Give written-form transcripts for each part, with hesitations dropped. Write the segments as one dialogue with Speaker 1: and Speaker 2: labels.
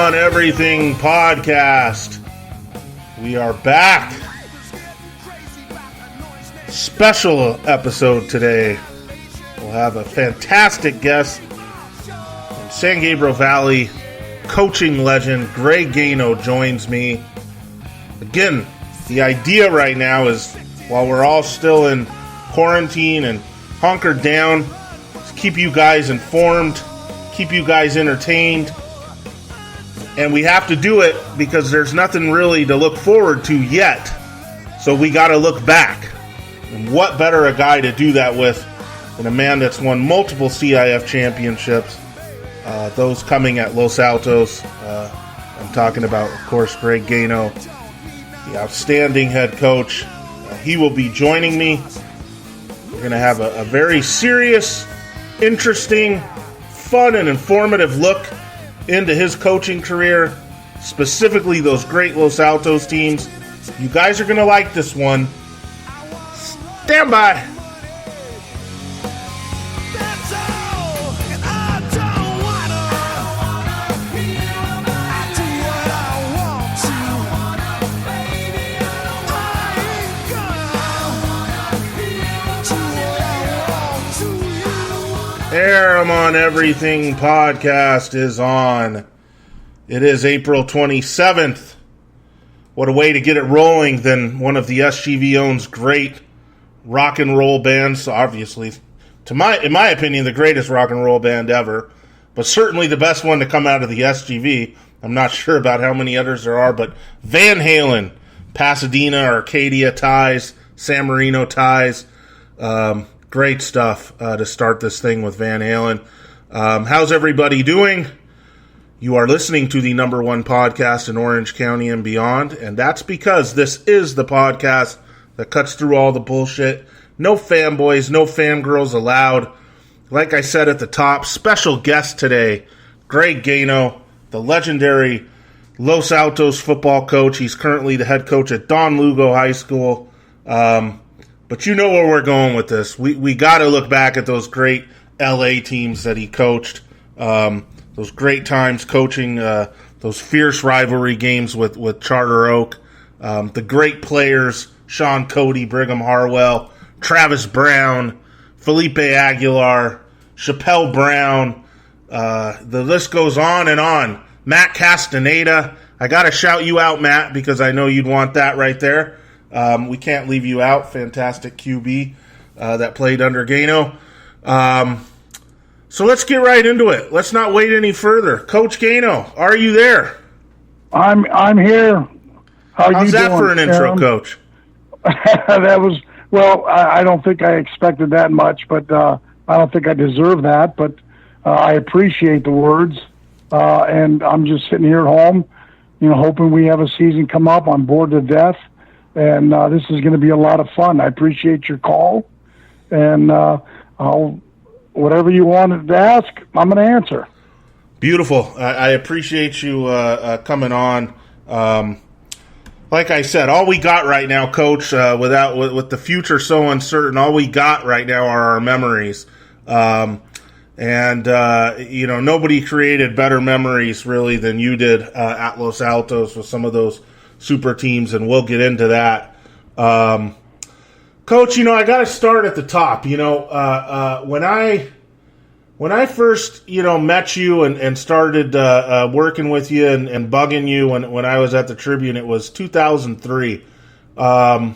Speaker 1: on Everything podcast. We are back. Special episode today. We'll have a fantastic guest from San Gabriel Valley. Coaching legend Greg Gano joins me. Again, the idea right now is, while we're all still in quarantine and hunkered down, is keep you guys informed, keep you guys entertained. And we have to do it because there's nothing really to look forward to yet. So we got to look back. And what better a guy to do that with than a man that's won multiple CIF championships, those coming at Los Altos. I'm talking about, of course, Greg Gano, the outstanding head coach. He will be joining me. We're going to have a very serious, interesting, fun, and informative look into his coaching career, specifically those great Los Altos teams. You guys are going to like this one. Stand by. Aram on Everything podcast is on. It is April 27th. What a way to get it rolling than one of the SGV-own's great rock and roll bands. Obviously, in my opinion, the greatest rock and roll band ever, but certainly the best one to come out of the SGV. I'm not sure about how many others there are, but Van Halen, Pasadena, Arcadia ties, San Marino ties. Great stuff to start this thing with Van Halen. How's everybody doing? You are listening to the number one podcast in Orange County and beyond, and that's because this is the podcast that cuts through all the bullshit. No fanboys, no fangirls allowed. Like I said at the top, special guest today, Greg Gano, the legendary Los Altos football coach. He's currently the head coach at Don Lugo High School. But you know where we're going with this. We got to look back at those great LA teams that he coached. Those great times coaching those fierce rivalry games with Charter Oak. The great players, Sean Cody, Brigham Harwell, Travis Brown, Felipe Aguilar, Chappelle Brown. The list goes on and on. Matt Castaneda. I got to shout you out, Matt, because I know you'd want that right there. We can't leave you out. Fantastic QB that played under Gano. So let's get right into it. Let's not wait any further. Coach Gano, are you there?
Speaker 2: I'm here.
Speaker 1: How's that for an intro,
Speaker 2: Aram?
Speaker 1: Coach?
Speaker 2: That was, well, I don't think I expected that much, but I don't think I deserve that. But I appreciate the words. And I'm just sitting here at home, hoping we have a season come up. I'm bored to death. And this is going to be a lot of fun. I appreciate your call. And whatever you wanted to ask, I'm going to answer.
Speaker 1: Beautiful. I appreciate you coming on. Like I said, all we got right now, Coach, with the future so uncertain, all we got right now are our memories. Nobody created better memories, really, than you did at Los Altos with some of those super teams, and we'll get into that. Coach, I got to start at the top. When I first, met you and started working with you and bugging you when I was at the Tribune, it was 2003. I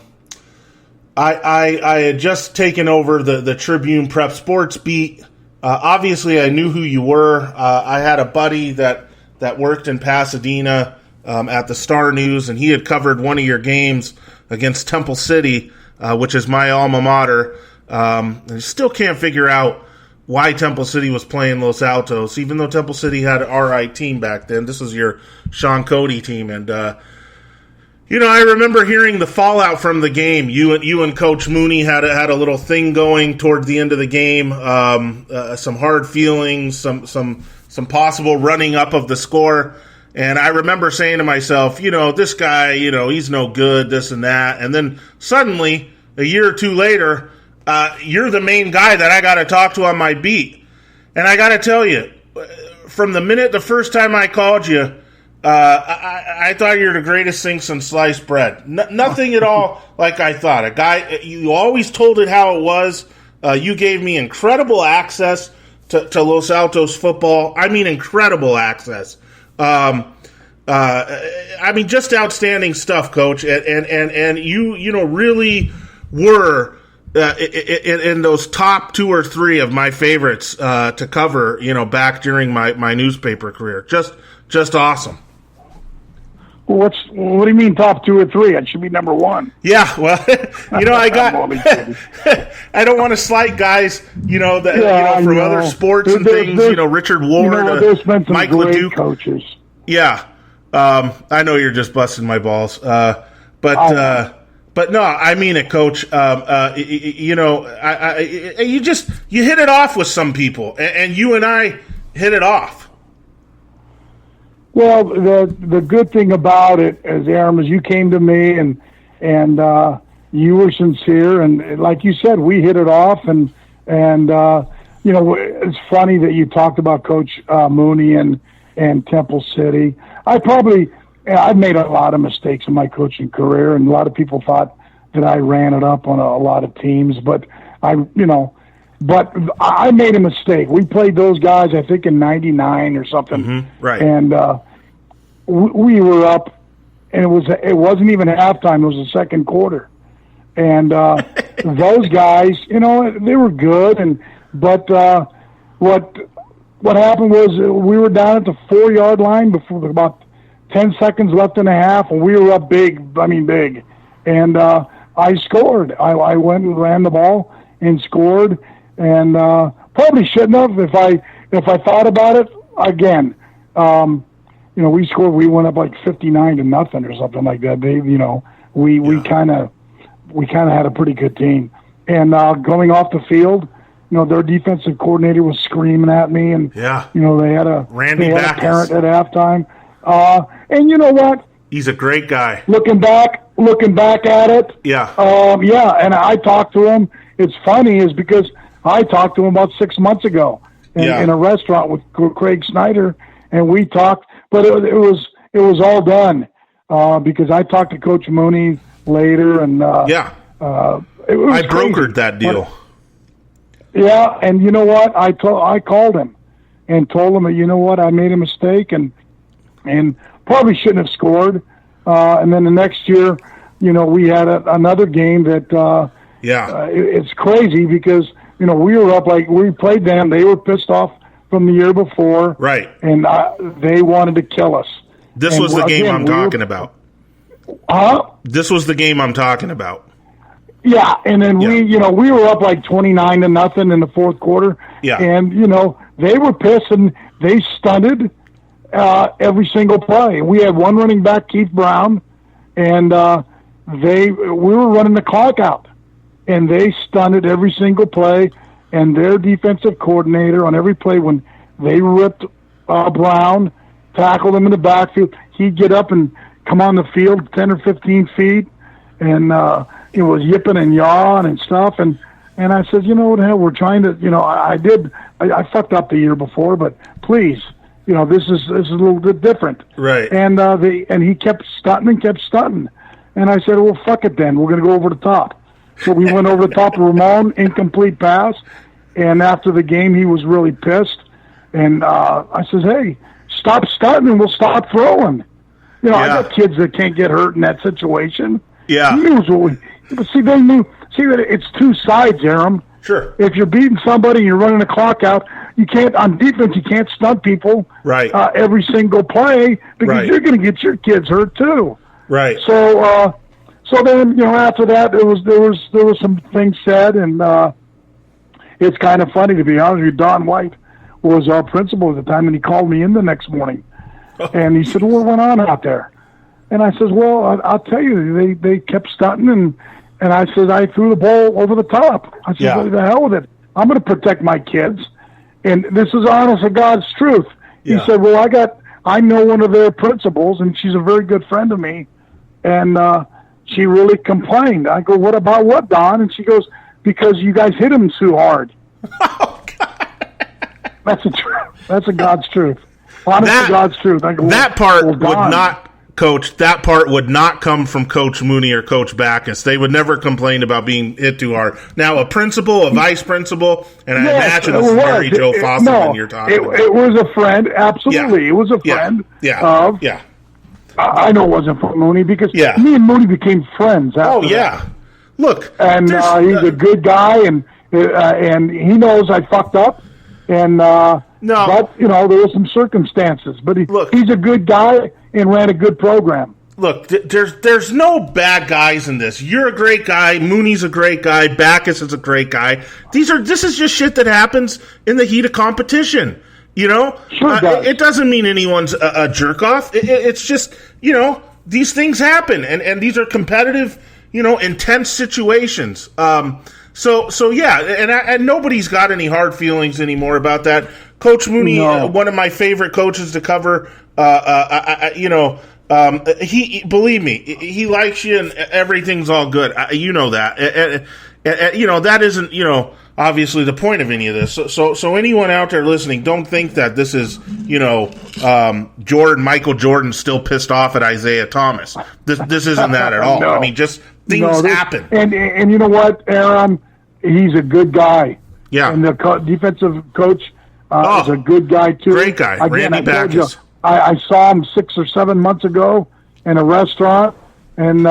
Speaker 1: had just taken over the Tribune Prep Sports beat. Obviously, I knew who you were. I had a buddy that worked in Pasadena at the Star News, and he had covered one of your games against Temple City, which is my alma mater. I still can't figure out why Temple City was playing Los Altos, even though Temple City had an all-right team back then. This was your Sean Cody team, and I remember hearing the fallout from the game. You and Coach Mooney had a little thing going toward the end of the game. Some hard feelings, some possible running up of the score. And I remember saying to myself, this guy, he's no good, this and that. And then suddenly, a year or two later, you're the main guy that I got to talk to on my beat. And I got to tell you, from the first time I called you, I thought you were the greatest thing since sliced bread. Nothing at all like I thought. A guy, you always told it how it was. You gave me incredible access to Los Altos football. I mean, incredible access. I mean, just outstanding stuff, Coach. And you know, really were in those top 2 or 3 of my favorites to cover, you know, back during my newspaper career. Just awesome.
Speaker 2: What do you mean top 2 or 3? It should be number 1.
Speaker 1: Yeah, well, you know, I don't want to slight guys, you know, from other sports and things. You know, Richard Ward,
Speaker 2: there's been some
Speaker 1: Mike
Speaker 2: great
Speaker 1: LeDuc.
Speaker 2: coaches.
Speaker 1: Yeah, I know you're just busting my balls, but no, I mean it, Coach. You know, you hit it off with some people, and you and I hit it off.
Speaker 2: Well, the good thing about it, as Aram, is you came to me and you were sincere, and like you said, we hit it off, and you know, it's funny that you talked about Coach Mooney and Temple City. I've made a lot of mistakes in my coaching career, and a lot of people thought that I ran it up on a lot of teams, but I made a mistake. We played those guys, I think, in '99 or something,
Speaker 1: right?
Speaker 2: And we were up, and it wasn't even halftime; it was the second quarter. And those guys, you know, they were good, but what happened was we were down at the 4-yard line before about 10 seconds left in the half, and we were up big. I mean, big. And I scored. I went and ran the ball and scored, and probably shouldn't have if I thought about it again. You know, we scored. We went up like 59-0 or something like that. We kind of had a pretty good team. And going off the field, you know, their defensive coordinator was screaming at me, and you know, they had a parent at halftime. And you know what?
Speaker 1: He's a great guy.
Speaker 2: Looking back at it, and I talked to him. It's funny is because I talked to him about 6 months ago in a restaurant with Craig Snyder, and we talked. But it was all done because I talked to Coach Mooney later, and I
Speaker 1: brokered that deal.
Speaker 2: Yeah, and you know what? I called him and told him that, you know what, I made a mistake and probably shouldn't have scored. And then the next year, you know, we had another game that it's crazy because, you know, we were up, like, we played them. They were pissed off from the year before. Right. And they wanted to kill us.
Speaker 1: This was the game I'm talking about. This was the game I'm talking about.
Speaker 2: Yeah, and then we were up like 29-0 in the fourth quarter. Yeah. And, you know, they were pissed and they stunted every single play. We had one running back, Keith Brown, and we were running the clock out. And they stunted every single play, and their defensive coordinator on every play, when they ripped Brown, tackled him in the backfield, he'd get up and come on the field 10 or 15 feet, and it was yipping and yawing and stuff. And I said, you know what the hell, we're trying to, you know, I fucked up the year before, but please, you know, this is a little bit different. Right. And he kept stunting. And I said, well, fuck it then. We're going to go over the top. So we went over the top of Ramon, incomplete pass. And after the game, he was really pissed. And I says, hey, stop stunting and we'll stop throwing. You know, I got kids that can't get hurt in that situation. Yeah. He knows what they knew. See that it's two sides, Aram. Sure. If you're beating somebody and you're running the clock out, you can't, on defense, you can't stunt people every single play because you're going to get your kids hurt too. Right. So then, you know, after that, there was some things said, and it's kind of funny, to be honest with you. Don White was our principal at the time, and he called me in the next morning, and he said, "What went on out there?" And I says, "Well, I'll tell you, they kept stunting, and I said I threw the ball over the top. I said, what the hell with it? I'm going to protect my kids, and this is honest to God's truth." Yeah. He said, "Well, I know one of their principals, and she's a very good friend of me, and she really complained." I go, "What about what, Don?" And she goes, "Because you guys hit him too hard." Oh, God. That's a God's truth. Honest to God's truth.
Speaker 1: That part would not, Coach, that part would not come from Coach Mooney or Coach Backus. They would never complain about being hit too hard. Now, a principal, a vice principal, and I imagine it's Mary Jo Fosselman you're talking about.
Speaker 2: It was a friend, absolutely. Yeah. It was a friend.
Speaker 1: Yeah.
Speaker 2: I know it wasn't for Mooney because me and Mooney became friends after that.
Speaker 1: Look.
Speaker 2: And he's a good guy, and he knows I fucked up. And but there were some circumstances. But he's a good guy and ran a good program.
Speaker 1: Look, there's no bad guys in this. You're a great guy. Mooney's a great guy. Backus is a great guy. This is just shit that happens in the heat of competition. Sure does. It doesn't mean anyone's a jerk off. It's just these things happen, and these are competitive, intense situations. So yeah, and nobody's got any hard feelings anymore about that. Coach Mooney, one of my favorite coaches to cover. He believe me, he likes you, and everything's all good. You know that, and that isn't obviously the point of any of this. So anyone out there listening, don't think that this is Michael Jordan still pissed off at Isaiah Thomas. This isn't that at all.
Speaker 2: No.
Speaker 1: I mean, just things happen.
Speaker 2: And you know what, Aram, he's a good guy.
Speaker 1: Yeah,
Speaker 2: and the defensive coach is a good guy too.
Speaker 1: Great guy,
Speaker 2: Again,
Speaker 1: Randy Backus.
Speaker 2: I saw him 6 or 7 months ago in a restaurant, and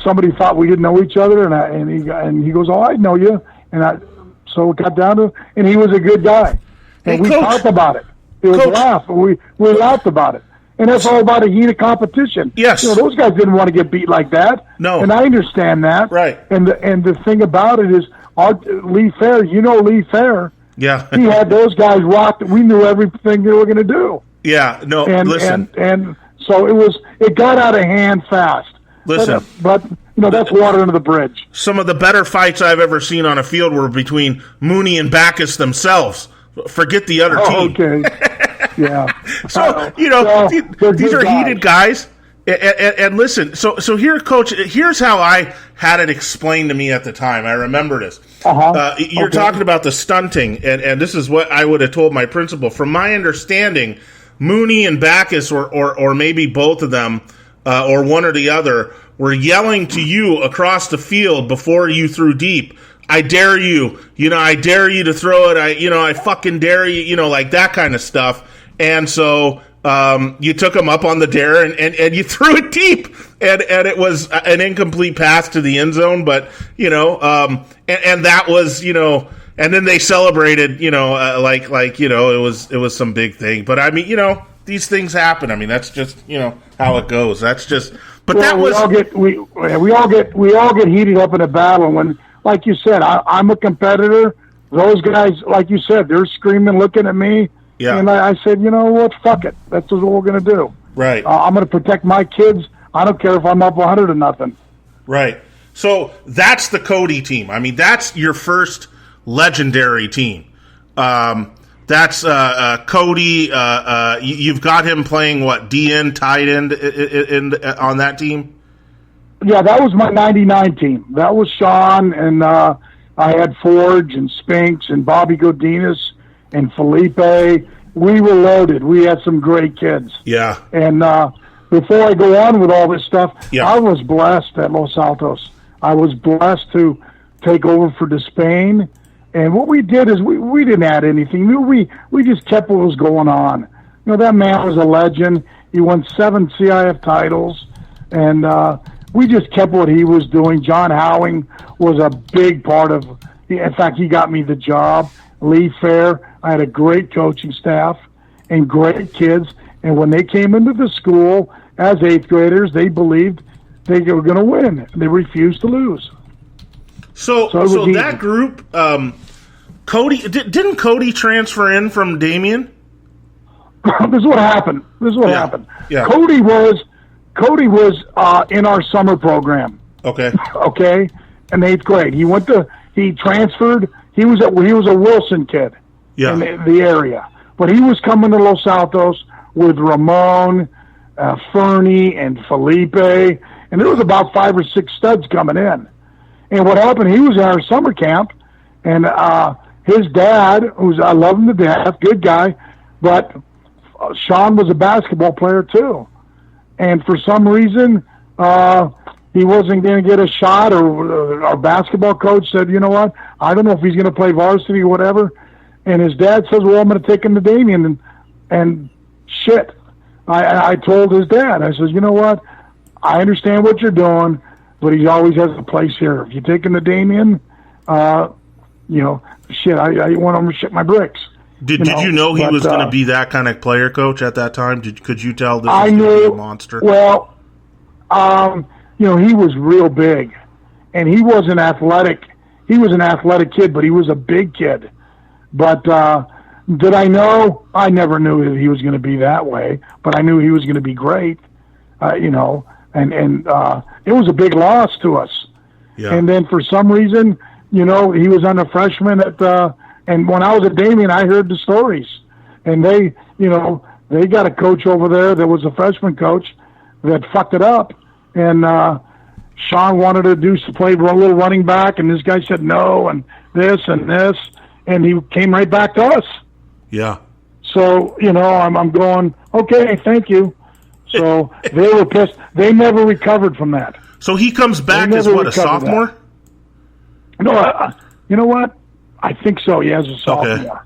Speaker 2: somebody thought we didn't know each other, and he goes, "Oh, I know you," so it got down to, and he was a good guy, and we talked about it. It was a laugh. We laughed about it, and that's all about a heat of competition.
Speaker 1: Yes,
Speaker 2: those guys didn't want to get beat like that.
Speaker 1: No,
Speaker 2: and I understand that.
Speaker 1: Right.
Speaker 2: And the thing about it is, Lee Fair. Lee Fair.
Speaker 1: Yeah,
Speaker 2: he had those guys rocked. We knew everything they were going to do.
Speaker 1: Yeah, no. Listen,
Speaker 2: and so it got out of hand fast.
Speaker 1: Listen,
Speaker 2: but that's water under the bridge.
Speaker 1: Some of the better fights I've ever seen on a field were between Mooney and Backus themselves. Forget the other team.
Speaker 2: Okay. Yeah.
Speaker 1: So these are heated guys. And listen, so here, Coach, here's how I had it explained to me at the time. I remember this. You're talking about the stunting, and this is what I would have told my principal. From my understanding, Mooney and Backus, or maybe both of them, or one or the other, were yelling to you across the field before you threw deep. I dare you. I dare you to throw it. I fucking dare you. Like that kind of stuff. And so you took him up on the dare and you threw it deep, and it was an incomplete pass to the end zone, but and that was and then they celebrated it was some big thing. But I mean these things happen. I mean that's just how it goes. That's just. But that was
Speaker 2: we all get heated up in a battle when, like you said, I'm a competitor. Those guys, like you said, they're screaming, looking at me.
Speaker 1: Yeah.
Speaker 2: And I said, you know what? Fuck it. That's what we're going to do.
Speaker 1: Right.
Speaker 2: I'm going to protect my kids. I don't care if I'm up 100 or nothing. Right.
Speaker 1: So that's the Cody team. I mean, that's your first legendary team. That's Cody. You've got him playing what, DN, tight end on that team?
Speaker 2: Yeah, that was my 99 team. That was Sean, and I had Forge and Spinks and Bobby Godinez and Felipe. We were loaded. We had some great kids.
Speaker 1: Yeah.
Speaker 2: And before I go on with all this stuff,
Speaker 1: yeah.
Speaker 2: I was blessed at Los Altos. I was blessed to take over for Despain. And what we did is we didn't add anything. We just kept what was going on. That man was a legend. He won 7 CIF titles. And we just kept what he was doing. John Howing was a big part of, in fact, he got me the job. Lee Fair. I had a great coaching staff and great kids. And when they came into the school as 8th graders, they believed they were going to win. They refused to lose.
Speaker 1: So that group, Cody, didn't Cody transfer in from Damien?
Speaker 2: This is what happened.
Speaker 1: Yeah.
Speaker 2: Cody was in our summer program.
Speaker 1: Okay.
Speaker 2: Okay. In 8th grade, he transferred. He was a Wilson kid.
Speaker 1: Yeah.
Speaker 2: In the area, but he was coming to Los Altos with Ramon, Fernie, and Felipe, and there was about 5 or 6 studs coming in. And what happened? He was in our summer camp, and his dad, I love him to death, good guy, But Sean was a basketball player too, and for some reason he wasn't going to get a shot, or our basketball coach said, you know what, I don't know if he's going to play varsity or whatever. And his dad says, well, I'm going to take him to Damien. And shit, I told his dad, I says, you know what, I understand what you're doing, but he always has a place here. If you take him to Damien, shit, I want him to shit my bricks.
Speaker 1: Did you know he was going to be that kind of player, coach, at that time? Could you tell this was going to be a monster?
Speaker 2: Well, he was real big, and he wasn't athletic. He was an athletic kid, but he was a big kid. But did I know? I never knew that he was going to be that way, but I knew he was going to be great, and it was a big loss to us.
Speaker 1: Yeah.
Speaker 2: And then for some reason, he was on the freshman and when I was at Damien, I heard the stories. And they got a coach over there that was a freshman coach that fucked it up. And Sean wanted to play a little running back, and this guy said no, and this, and he came right back to us.
Speaker 1: Yeah.
Speaker 2: So, I'm going, okay, thank you. So they were pissed. They never recovered from that.
Speaker 1: So he comes back as what, a sophomore?
Speaker 2: No, you know what? I think so. Yeah, as a sophomore.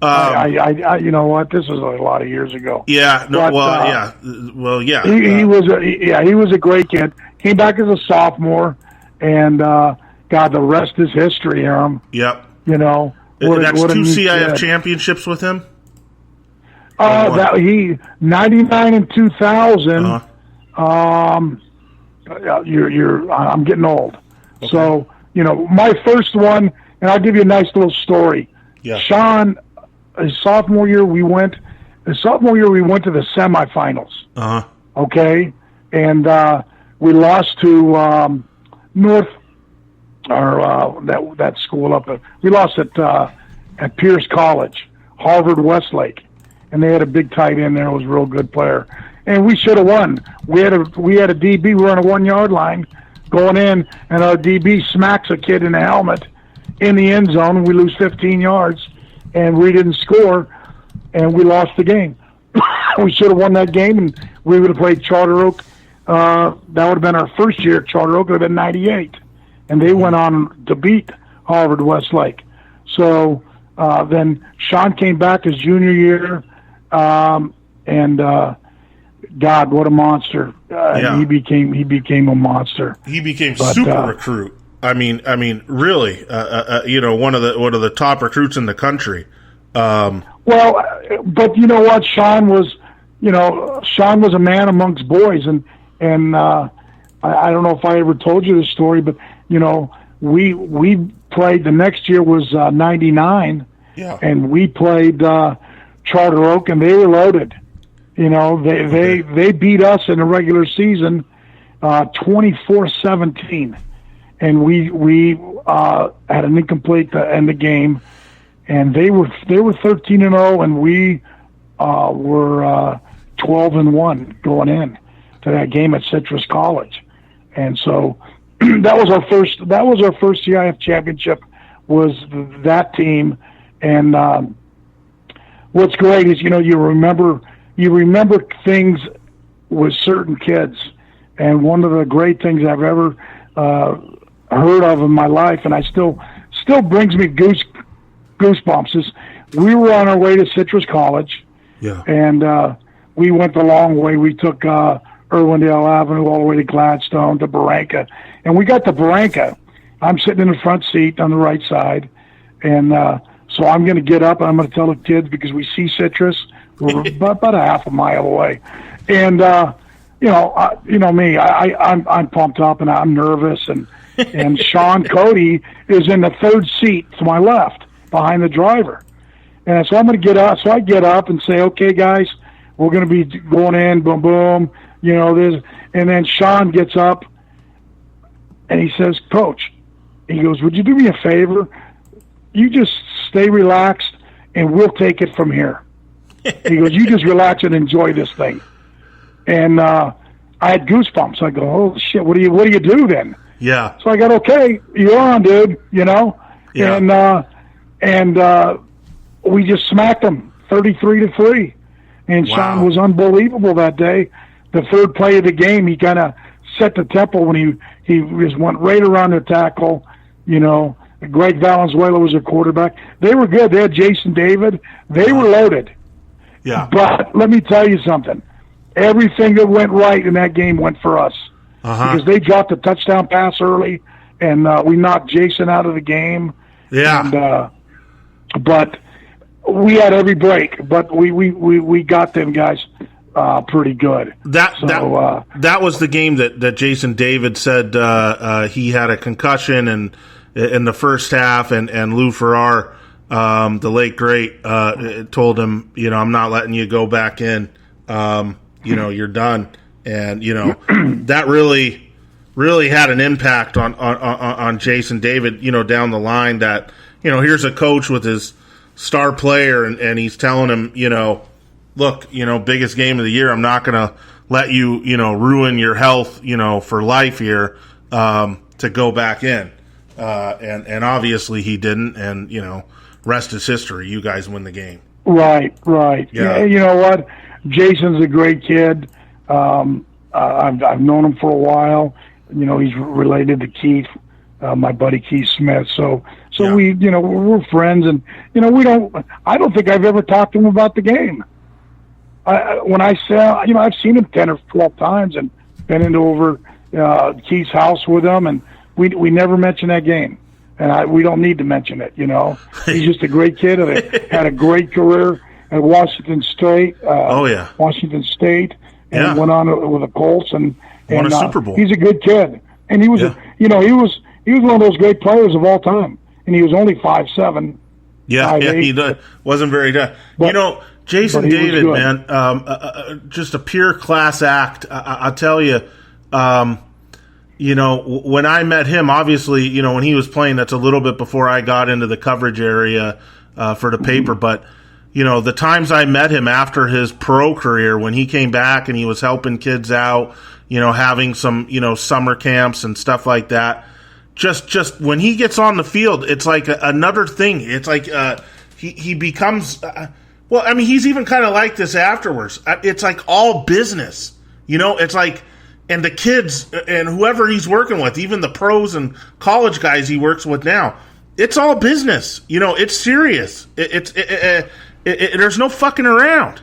Speaker 2: Okay. You know what? This was a lot of years ago.
Speaker 1: Yeah. No. But, yeah.
Speaker 2: He was a great kid. Came back as a sophomore, and God, the rest is history, Aram.
Speaker 1: Yep.
Speaker 2: That's
Speaker 1: two CIF championships with him.
Speaker 2: That he 99 and 2000. I'm getting old. Okay. So my first one, and I'll give you a nice little story.
Speaker 1: Yeah.
Speaker 2: Sean, his sophomore year we went to the semifinals. Okay, and we lost to North, or that school up. We lost at Pierce College, Harvard Westlake, and they had a big tight end there. It was a real good player, and we should have won. We had a DB. We were on a 1 yard line going in, and our DB smacks a kid in the helmet in the end zone, and we lose 15 yards, and we didn't score, and we lost the game. We should have won that game, and we would have played Charter Oak. That would have been our first year at Charter Oak. It would have been 98, and they went on to beat Harvard Westlake. So then Sean came back his junior year, and God, what a monster! He became a monster.
Speaker 1: He became super recruit. I mean, really, one of the top recruits in the country.
Speaker 2: Well, but you know what? Sean was a man amongst boys, and I don't know if I ever told you this story, but we played. The next year was 99,
Speaker 1: yeah,
Speaker 2: and we played Charter Oak, and they were loaded. They beat us in the regular season 24-17. And we had an incomplete to end the game, and they were 13-0, and we were 12-1 going in to that game at Citrus College, and so that was our first CIF championship, was that team. And what's great is you remember things with certain kids, and one of the great things I've ever heard of in my life, and I still brings me goosebumps, is we were on our way to Citrus College,
Speaker 1: yeah,
Speaker 2: and we went the long way. We took Irwindale Avenue all the way to Gladstone to Barranca, and we got to Barranca. I'm sitting in the front seat on the right side, and so I'm going to get up and I'm going to tell the kids, because we see Citrus, we're about a half a mile away, and me, I'm pumped up and I'm nervous, and Sean Cody is in the third seat to my left behind the driver. And so I'm going to get up. So I get up and say, okay, guys, we're going to be going in, boom, boom, this. And then Sean gets up and he says, Coach, he goes, would you do me a favor? You just stay relaxed and we'll take it from here. He goes, you just relax and enjoy this thing. And I had goosebumps. I go, oh shit, what do you do then?
Speaker 1: Yeah.
Speaker 2: So I got, okay, you're on, dude.
Speaker 1: Yeah.
Speaker 2: And we just smacked them 33-3. And
Speaker 1: Wow.
Speaker 2: Sean was unbelievable that day. The third play of the game, he kind of set the tempo when he just went right around the tackle. Greg Valenzuela was a quarterback. They were good. They had Jason David. They were loaded.
Speaker 1: Yeah.
Speaker 2: But let me tell you something. Everything that went right in that game went for us. Because they dropped a touchdown pass early, and we knocked Jason out of the game.
Speaker 1: Yeah.
Speaker 2: But we had every break, but we got them guys pretty good.
Speaker 1: That was the game that Jason David said he had a concussion and in the first half, and Lou Farrar, the late great, told him, I'm not letting you go back in. You're done, and that really had an impact on Jason David. Down the line, that here's a coach with his star player, and he's telling him, look, biggest game of the year. I'm not going to let you, ruin your health, for life here, to go back in. And obviously he didn't, and, rest is history. You guys win the game.
Speaker 2: Right.
Speaker 1: Yeah.
Speaker 2: You know what? Jason's a great kid. I've known him for a while. He's related to Keith, my buddy Keith Smith. So
Speaker 1: Yeah.
Speaker 2: we're friends, and I don't think I've ever talked to him about the game. When I say, I've seen him 10 or 12 times and been into over Keith's house with him, and we never mention that game, and we don't need to mention it. He's just a great kid. Had a great career at Washington State. Washington State, and went on with the Colts and
Speaker 1: won a Super Bowl.
Speaker 2: He's a good kid, and he was he was one of those great players of all time, and he was only 5'7".
Speaker 1: Yeah, he wasn't very good. Jason David, man, just a pure class act. I'll tell you, when I met him, obviously, when he was playing, that's a little bit before I got into the coverage area for the paper. But, the times I met him after his pro career, when he came back and he was helping kids out, having some, summer camps and stuff like that. Just when he gets on the field, it's like another thing. It's like he becomes he's even kind of like this afterwards. It's like all business, it's like, and the kids and whoever he's working with, even the pros and college guys he works with now, it's all business. It's serious. There's no fucking around.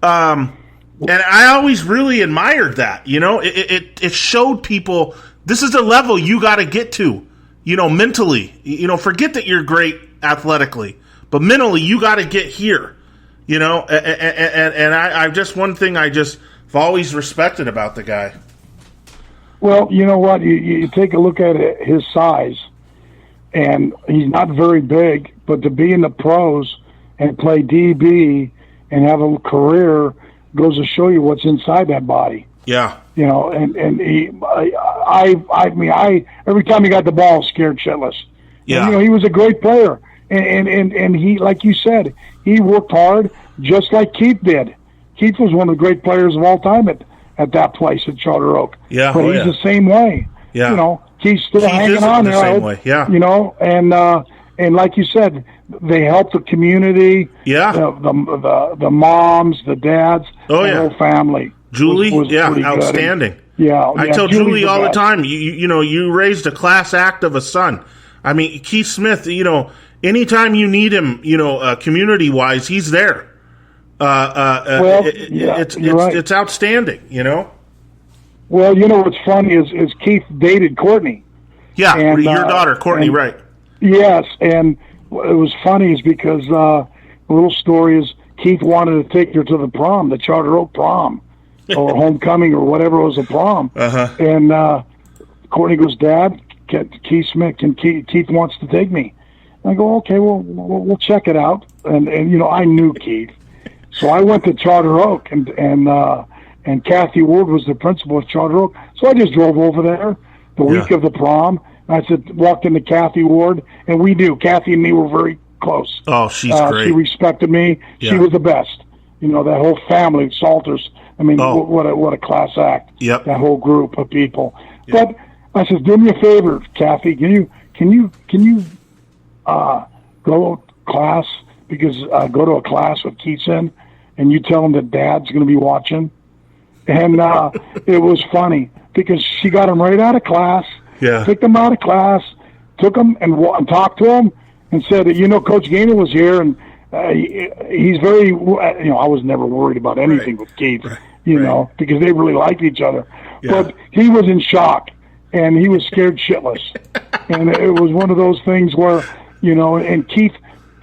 Speaker 1: And I always really admired that. It showed people this is the level you got to get to, mentally. Forget that you're great athletically, but mentally you got to get here. And I just one thing I've always respected about the guy.
Speaker 2: Well, you know what? You take a look at his size, and he's not very big, but to be in the pros and play DB and have a career goes to show you what's inside that body.
Speaker 1: Yeah.
Speaker 2: And he, I every time he got the ball, scared shitless.
Speaker 1: Yeah.
Speaker 2: And, he was a great player, and he, like you said, he worked hard just like Keith did. Keith was one of the great players of all time at that place at Charter Oak.
Speaker 1: Yeah,
Speaker 2: but he's the same way.
Speaker 1: Yeah.
Speaker 2: Keith's still hanging on there.
Speaker 1: Same way. Yeah.
Speaker 2: And like you said, they help the community.
Speaker 1: Yeah.
Speaker 2: The moms, the dads, the whole family.
Speaker 1: Julie, outstanding. I tell Julie all the time, you raised a class act of a son. I mean, Keith Smith, anytime you need him, community-wise, he's there. It's outstanding,
Speaker 2: Well, what's funny is Keith dated Courtney.
Speaker 1: Yeah, and, your daughter, Courtney, right.
Speaker 2: Yes, and it was funny is because the little story is Keith wanted to take her to the prom, the Charter Oak prom, or homecoming, or whatever was a prom.
Speaker 1: Uh-huh.
Speaker 2: And Courtney goes, Dad, Keith Smith, Keith wants to take me. I go, okay, well, we'll check it out. And I knew Keith. So I went to Charter Oak, and Kathy Ward was the principal of Charter Oak. So I just drove over there the week of the prom. And I walked into Kathy Ward, and we knew. Kathy and me were very close.
Speaker 1: Oh, she's great.
Speaker 2: She respected me. Yeah. She was the best. That whole family, Salters. I mean, what a class act.
Speaker 1: Yep.
Speaker 2: That whole group of people. Yep. But I said, do me a favor, Kathy. Can you go to class because I go to a class with Keith's in, and you tell him that Dad's going to be watching. And it was funny because she got him right out of class, picked him out of class, took him and talked to him and said, Coach Gano was here, and he's very, I was never worried about anything with Keith, because they really liked each other. Yeah. But he was in shock, and he was scared shitless. And it was one of those things where, and Keith,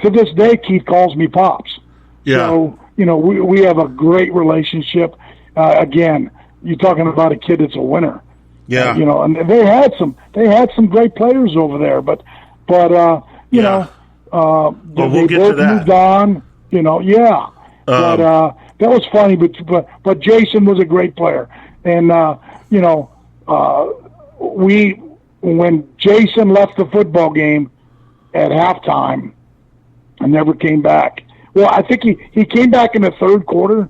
Speaker 2: to this day, Keith calls me Pops. Yeah. So, we have a great relationship. Again, you're talking about a kid that's a winner.
Speaker 1: Yeah.
Speaker 2: And they had some great players over there, but we'll
Speaker 1: get to that.
Speaker 2: Moved on, but that was funny, but Jason was a great player. And, when Jason left the football game at halftime and never came back. Well, I think he came back in the third quarter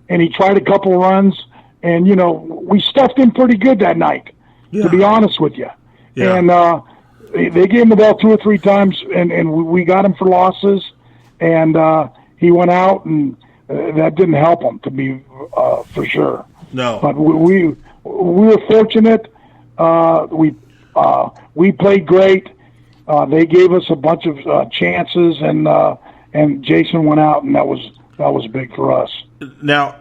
Speaker 2: and he tried a couple runs, and, we stuffed him pretty good that night, to be honest with you. Yeah. And they gave him the ball 2 or 3 times, and we got him for losses, and he went out, and that didn't help him, to be for sure.
Speaker 1: No.
Speaker 2: But we were fortunate. We played great. They gave us a bunch of chances, and Jason went out, and that was big for us.
Speaker 1: Now,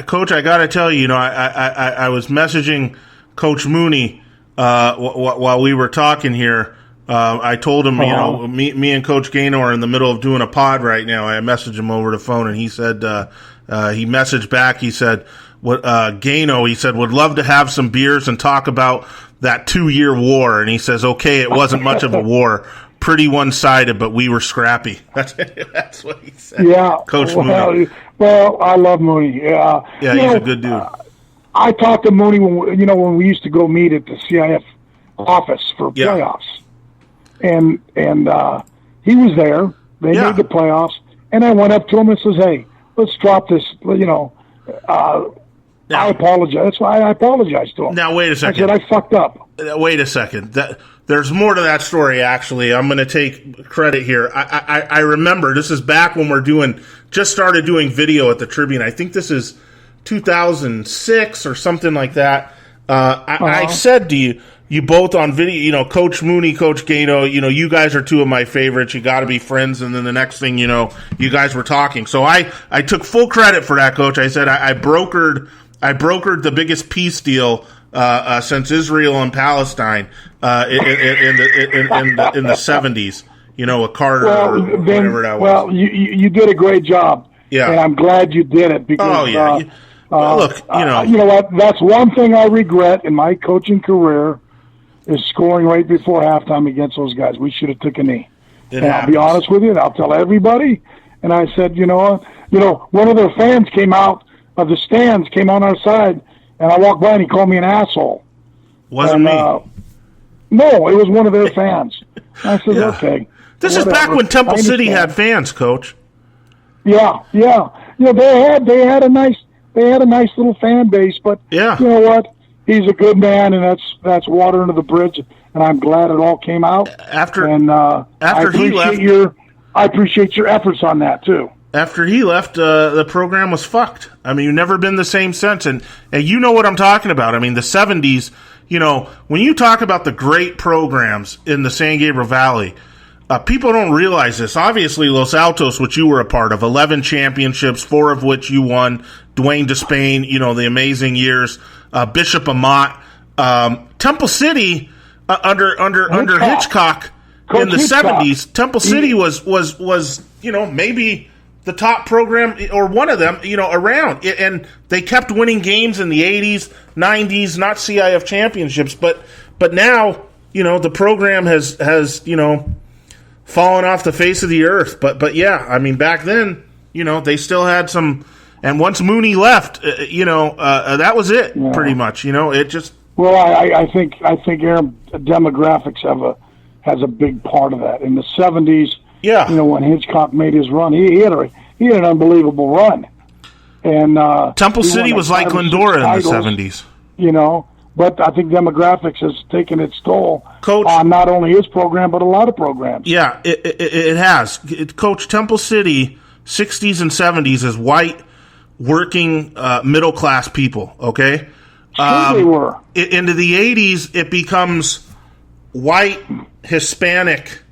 Speaker 1: Coach, I got to tell you, I was messaging Coach Mooney while we were talking here. I told him, me and Coach Gano are in the middle of doing a pod right now. I messaged him over the phone, and he said he messaged back. He said, Gano, he said, would love to have some beers and talk about that 2-year war. And he says, okay, it wasn't much of a war. Pretty one-sided, but we were scrappy. That's what he said.
Speaker 2: Yeah,
Speaker 1: Coach Mooney.
Speaker 2: Well, I love Mooney.
Speaker 1: Yeah, he's a good dude.
Speaker 2: I talked to Mooney when we used to go meet at the CIF office for playoffs, and he was there. They made the playoffs, and I went up to him and says, "Hey, let's drop this." I apologize. That's why I apologized to him.
Speaker 1: Now wait a second.
Speaker 2: I said I fucked up.
Speaker 1: Wait a second. There's more to that story, actually. I'm going to take credit here. I remember, this is back when just started doing video at the Tribune. I think this is 2006 or something like that. I said to you both on video, Coach Mooney, Coach Gano, you guys are 2 of my favorites. You got to be friends. And then the next thing, you guys were talking. So I took full credit for that, Coach. I said I brokered the biggest peace deal since Israel and Palestine in the 70s. With Carter or whatever that was.
Speaker 2: Well, you did a great job. Yeah, and I'm glad you did it because.
Speaker 1: Look,
Speaker 2: you know what? That's one thing I regret in my coaching career is scoring right before halftime against those guys. We should have took a knee. I'll be honest with you, and I'll tell everybody. And I said, one of their fans came out of the stands, came on our side, and I walked by and he called me an asshole.
Speaker 1: Wasn't me.
Speaker 2: No, it was one of their fans. I said, okay.
Speaker 1: This is back when Temple City had fans, Coach.
Speaker 2: Yeah. They had a nice little fan base, but you know what? He's a good man, and that's water under the bridge. And I'm glad it all came out.
Speaker 1: After
Speaker 2: he left, I appreciate your efforts on that too.
Speaker 1: After he left, the program was fucked. I mean, you've never been the same since. And you know what I'm talking about. I mean, the 70s, when you talk about the great programs in the San Gabriel Valley, people don't realize this. Obviously, Los Altos, which you were a part of, 11 championships, 4 of which you won. Dwayne Despain, the amazing years. Bishop Amat. Temple City, under Hitchcock in the 70s, Temple City was maybe the top program or one of them, around. And they kept winning games in the 80s, 90s, not CIF championships. But now, the program has fallen off the face of the earth. But yeah, I mean, back then, they still had some. And once Mooney left, that was it pretty much. It just.
Speaker 2: Well, I think Aram demographics has a big part of that. In the 70s, when Hitchcock made his run, he had an unbelievable run. And
Speaker 1: Temple City was like Glendora in the 70s.
Speaker 2: But I think demographics has taken its toll
Speaker 1: Coach,
Speaker 2: on not only his program, but a lot of programs.
Speaker 1: Yeah, it has. Coach, Temple City, 60s and 70s is white, working, middle-class people, okay?
Speaker 2: Sure they were.
Speaker 1: Into the 80s, it becomes white, Hispanic,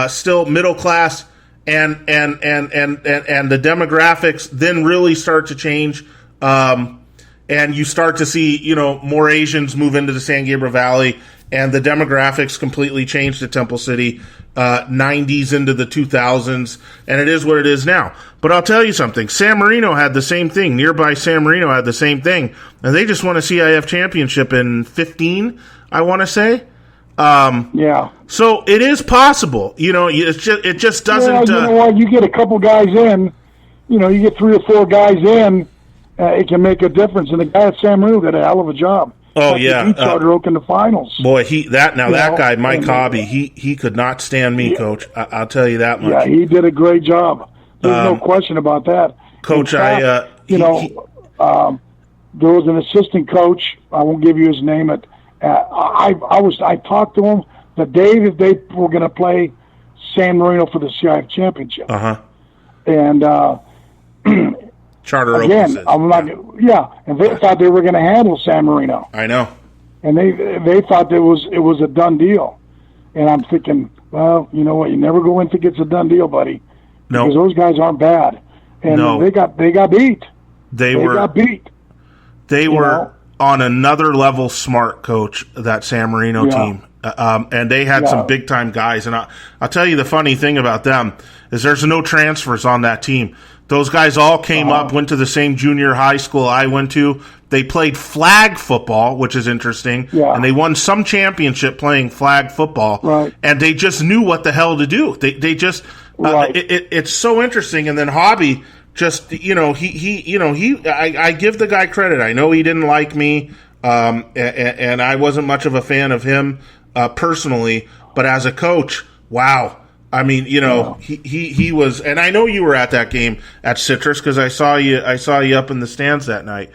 Speaker 1: still middle-class, and the demographics then really start to change. And you start to see, more Asians move into the San Gabriel Valley, and the demographics completely changed to Temple City, 90s into the 2000s, and it is what it is now. But I'll tell you something. San Marino had the same thing. Nearby San Marino had the same thing, and they just won a CIF championship in 15, I want to say.
Speaker 2: Yeah.
Speaker 1: So it is possible. It just doesn't.
Speaker 2: Well, you know what? You get a couple guys in, you get 3 or 4 guys in, it can make a difference. And the guy at San Marino did a hell of a job.
Speaker 1: Oh, yeah.
Speaker 2: He started Oak in the finals.
Speaker 1: Boy, that guy, Mike Hobby, he could not stand me, Coach. I'll tell you that much.
Speaker 2: Yeah, he did a great job. There's no question about that.
Speaker 1: Coach,
Speaker 2: fact, there was an assistant coach. I won't give you his name. I talked to him the day that they were going to play San Marino for the CIF championship. And
Speaker 1: Charter
Speaker 2: again, I'm not. Yeah, and they thought they were going to handle San Marino.
Speaker 1: I know.
Speaker 2: And they thought it was a done deal. And I'm thinking, well, you know what? You never go in think it's a done deal, buddy.
Speaker 1: No,
Speaker 2: because those guys aren't bad. And they got beat. They got beat.
Speaker 1: They were on another level smart, Coach, that San Marino team. And they had some big time guys. And I'll tell you the funny thing about them is there's no transfers on that team. Those guys all came up, went to the same junior high school I went to. They played flag football, which is interesting, and they won some championship playing flag football.
Speaker 2: Right.
Speaker 1: And they just knew what the hell to do. They just it's so interesting. And then Hobby just I give the guy credit. I know he didn't like me, and I wasn't much of a fan of him personally, but as a coach, wow. I mean, he was, and I know you were at that game at Citrus because I saw you up in the stands that night.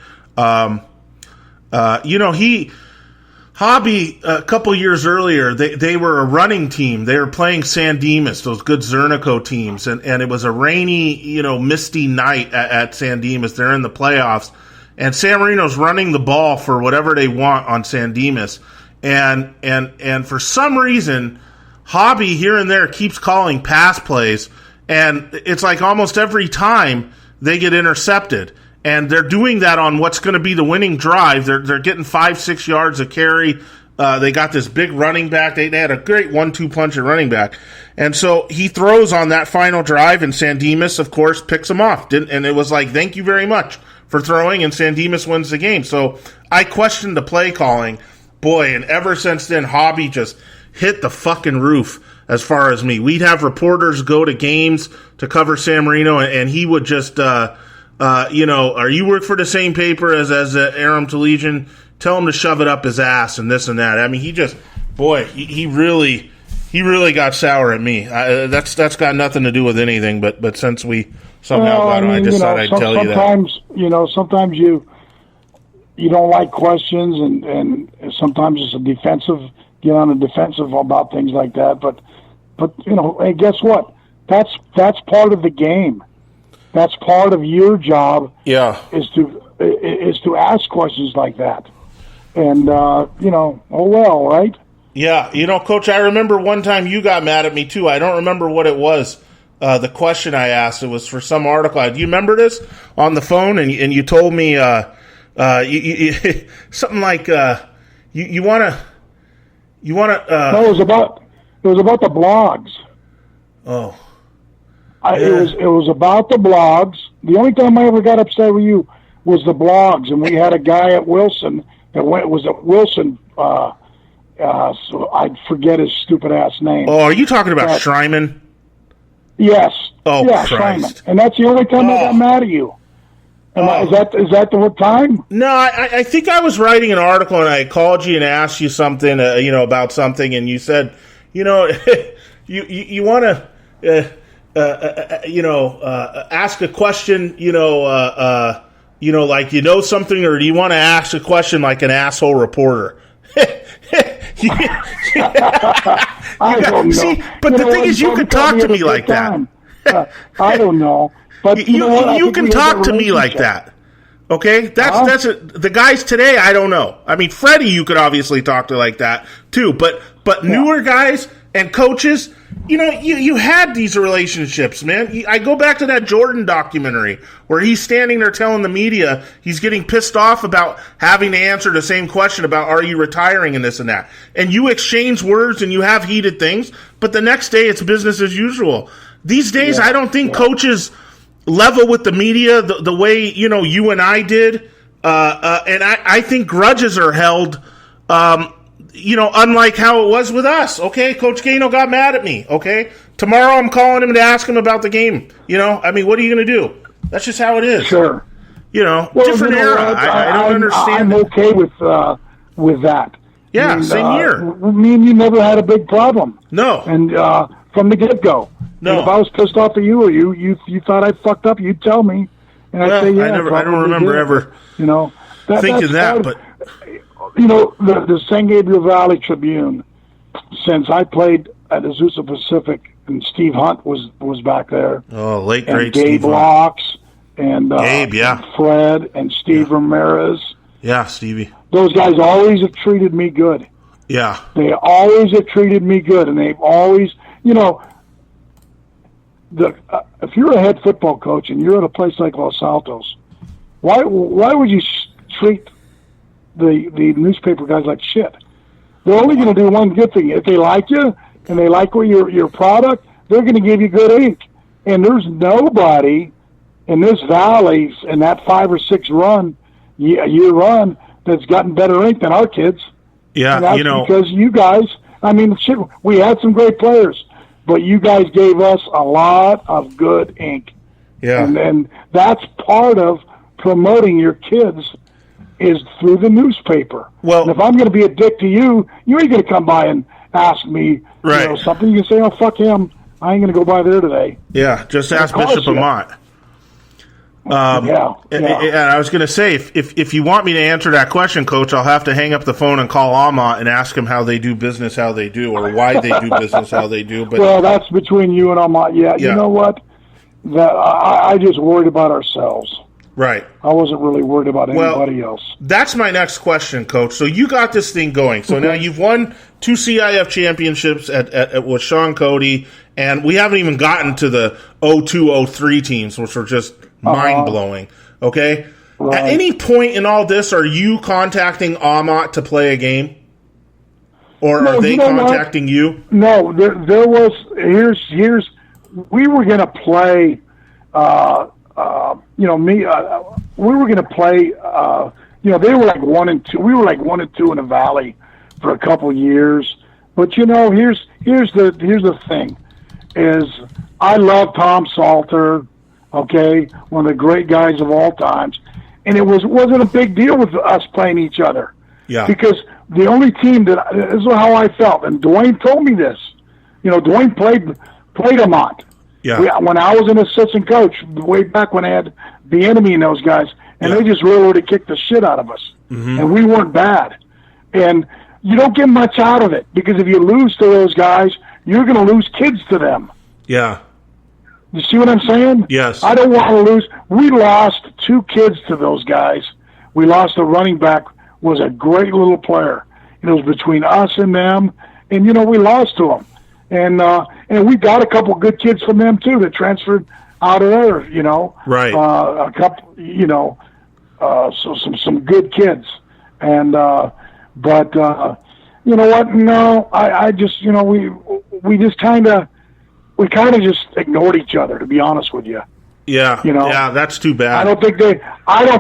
Speaker 1: Hobby a couple years earlier, they were a running team. They were playing San Dimas, those good Zernico teams, and it was a rainy, misty night at San Dimas. They're in the playoffs, and San Marino's running the ball for whatever they want on San Dimas, and for some reason, Hobby here and there keeps calling pass plays, and it's like almost every time they get intercepted. And they're doing that on what's going to be the winning drive. They're getting 5-6 yards of carry. They got this big running back. They had a great 1-2 punch at running back. And so he throws on that final drive, and San Dimas, of course, picks him off. And it was like, thank you very much for throwing, and San Dimas wins the game. So I questioned the play calling. Boy, and ever since then, Hobby just hit the fucking roof as far as me. We'd have reporters go to games to cover San Marino, and he would just, are you work for the same paper as Aram to Legion? Tell him to shove it up his ass and this and that. I mean, he just, boy, he really got sour at me. That's got nothing to do with anything, but since we somehow got on, I decided I'd tell you that.
Speaker 2: Sometimes you don't like questions, and sometimes it's a defensive. Get on the defensive about things like that, but hey, guess what? That's part of the game. That's part of your job.
Speaker 1: Yeah,
Speaker 2: is to ask questions like that, and oh well, right?
Speaker 1: Yeah, Coach, I remember one time you got mad at me too. I don't remember what it was. The question I asked, it was for some article. Do you remember this on the phone? And you told me something like you want to.
Speaker 2: No, it was about the blogs.
Speaker 1: Oh,
Speaker 2: it was about the blogs. The only time I ever got upset with you was the blogs, and we had a guy at Wilson that was at Wilson. So I forget his stupid ass name.
Speaker 1: Oh, are you talking about Schreiman?
Speaker 2: Yes.
Speaker 1: Oh,
Speaker 2: yeah,
Speaker 1: Christ.
Speaker 2: Schreiman. And that's the only time I got mad at you. Is that the time?
Speaker 1: No, I think I was writing an article and I called you and asked you something, about something, and you said, you want to, ask a question, You know, like you know something, or do you want to ask a question like an asshole reporter?
Speaker 2: I don't know.
Speaker 1: See, but the thing is, you can talk to me like that.
Speaker 2: I don't know. But
Speaker 1: you can talk to me like that. Okay, that's the guys today. I don't know. I mean, Freddie, you could obviously talk to like that too. But newer guys and coaches, you know, you had these relationships, man. I go back to that Jordan documentary where he's standing there telling the media he's getting pissed off about having to answer the same question about are you retiring and this and that. And you exchange words and you have heated things, but the next day it's business as usual. These days, I don't think coaches level with the media the way, you know, you and I did. And I think grudges are held, you know, unlike how it was with us. Okay, Coach Gano got mad at me. Okay, tomorrow I'm calling him to ask him about the game. You know, I mean, what are you going to do? That's just how it is.
Speaker 2: Sure.
Speaker 1: You know, different era. I don't understand.
Speaker 2: I'm okay with that.
Speaker 1: Yeah, I mean, same here.
Speaker 2: Me and you never had a big problem.
Speaker 1: No.
Speaker 2: And from the get-go.
Speaker 1: No.
Speaker 2: And if I was pissed off at you or you thought I fucked up, you'd tell me. And I'd say, yeah.
Speaker 1: I don't remember ever thinking that, but...
Speaker 2: You know, the San Gabriel Valley Tribune, since I played at Azusa Pacific, and Steve Hunt was back there.
Speaker 1: Oh, late
Speaker 2: and
Speaker 1: great
Speaker 2: Gabe
Speaker 1: Steve
Speaker 2: Locks, and
Speaker 1: Gabe,
Speaker 2: and Fred, and Steve Ramirez.
Speaker 1: Yeah, Stevie.
Speaker 2: Those guys always have treated me good.
Speaker 1: Yeah.
Speaker 2: They always have treated me good, and they've always, you know, if you're a head football coach and you're at a place like Los Altos, why would you treat the newspaper guys like shit? They're only going to do one good thing. If they like you and they like your product, they're going to give you good ink. And there's nobody in this valley in that 5 or 6 year run that's gotten better ink than our kids.
Speaker 1: Yeah,
Speaker 2: and that's
Speaker 1: you know,
Speaker 2: because you guys. I mean, shit, we had some great players, but you guys gave us a lot of good ink.
Speaker 1: Yeah,
Speaker 2: and that's part of promoting your kids. Is through the newspaper. Well, and if I'm going to be a dick to you, you ain't going to come by and ask me something. You can say, "Oh, fuck him. I ain't going to go by there today."
Speaker 1: Yeah, just ask Bishop Amat. And I was going to say, if you want me to answer that question, Coach, I'll have to hang up the phone and call Amat and ask him how they do business, how they do, or why they do business, how they do. But
Speaker 2: well, that's between you and Amat. Yeah, you know what? That I just worried about ourselves.
Speaker 1: Right.
Speaker 2: I wasn't really worried about anybody else.
Speaker 1: That's my next question, Coach. So you got this thing going. So now you've won 2 CIF championships at with Sean Cody, and we haven't even gotten to the 02-03 teams, which were just mind-blowing. Okay? Right. At any point in all this, are you contacting Amat to play a game? Or are they contacting you?
Speaker 2: No, there was... Here's we were going to play... we were going to play, they were like 1 and 2. We were like 1 and 2 in the Valley for a couple of years. But, you know, here's the thing is I love Tom Salter, okay, one of the great guys of all times. And it wasn't a big deal with us playing each other.
Speaker 1: Yeah.
Speaker 2: Because the only team this is how I felt. And Dwayne told me this. You know, Dwayne played Amat.
Speaker 1: Yeah.
Speaker 2: When I was an assistant coach, way back when I had the enemy and those guys, and they just literally kicked the shit out of us. Mm-hmm. And we weren't bad. And you don't get much out of it, because if you lose to those guys, you're going to lose kids to them.
Speaker 1: Yeah.
Speaker 2: You see what I'm saying?
Speaker 1: Yes.
Speaker 2: I don't want to lose. We lost 2 kids to those guys. We lost a running back, was a great little player. It was between us and them, and, you know, we lost to them. And we got a couple good kids from them too that transferred out of there, you know.
Speaker 1: Right.
Speaker 2: A couple, you know, so some good kids. And but you know what? No, I just, you know, we kind of just ignored each other, to be honest with you.
Speaker 1: Yeah.
Speaker 2: You know.
Speaker 1: Yeah, that's too bad.
Speaker 2: I don't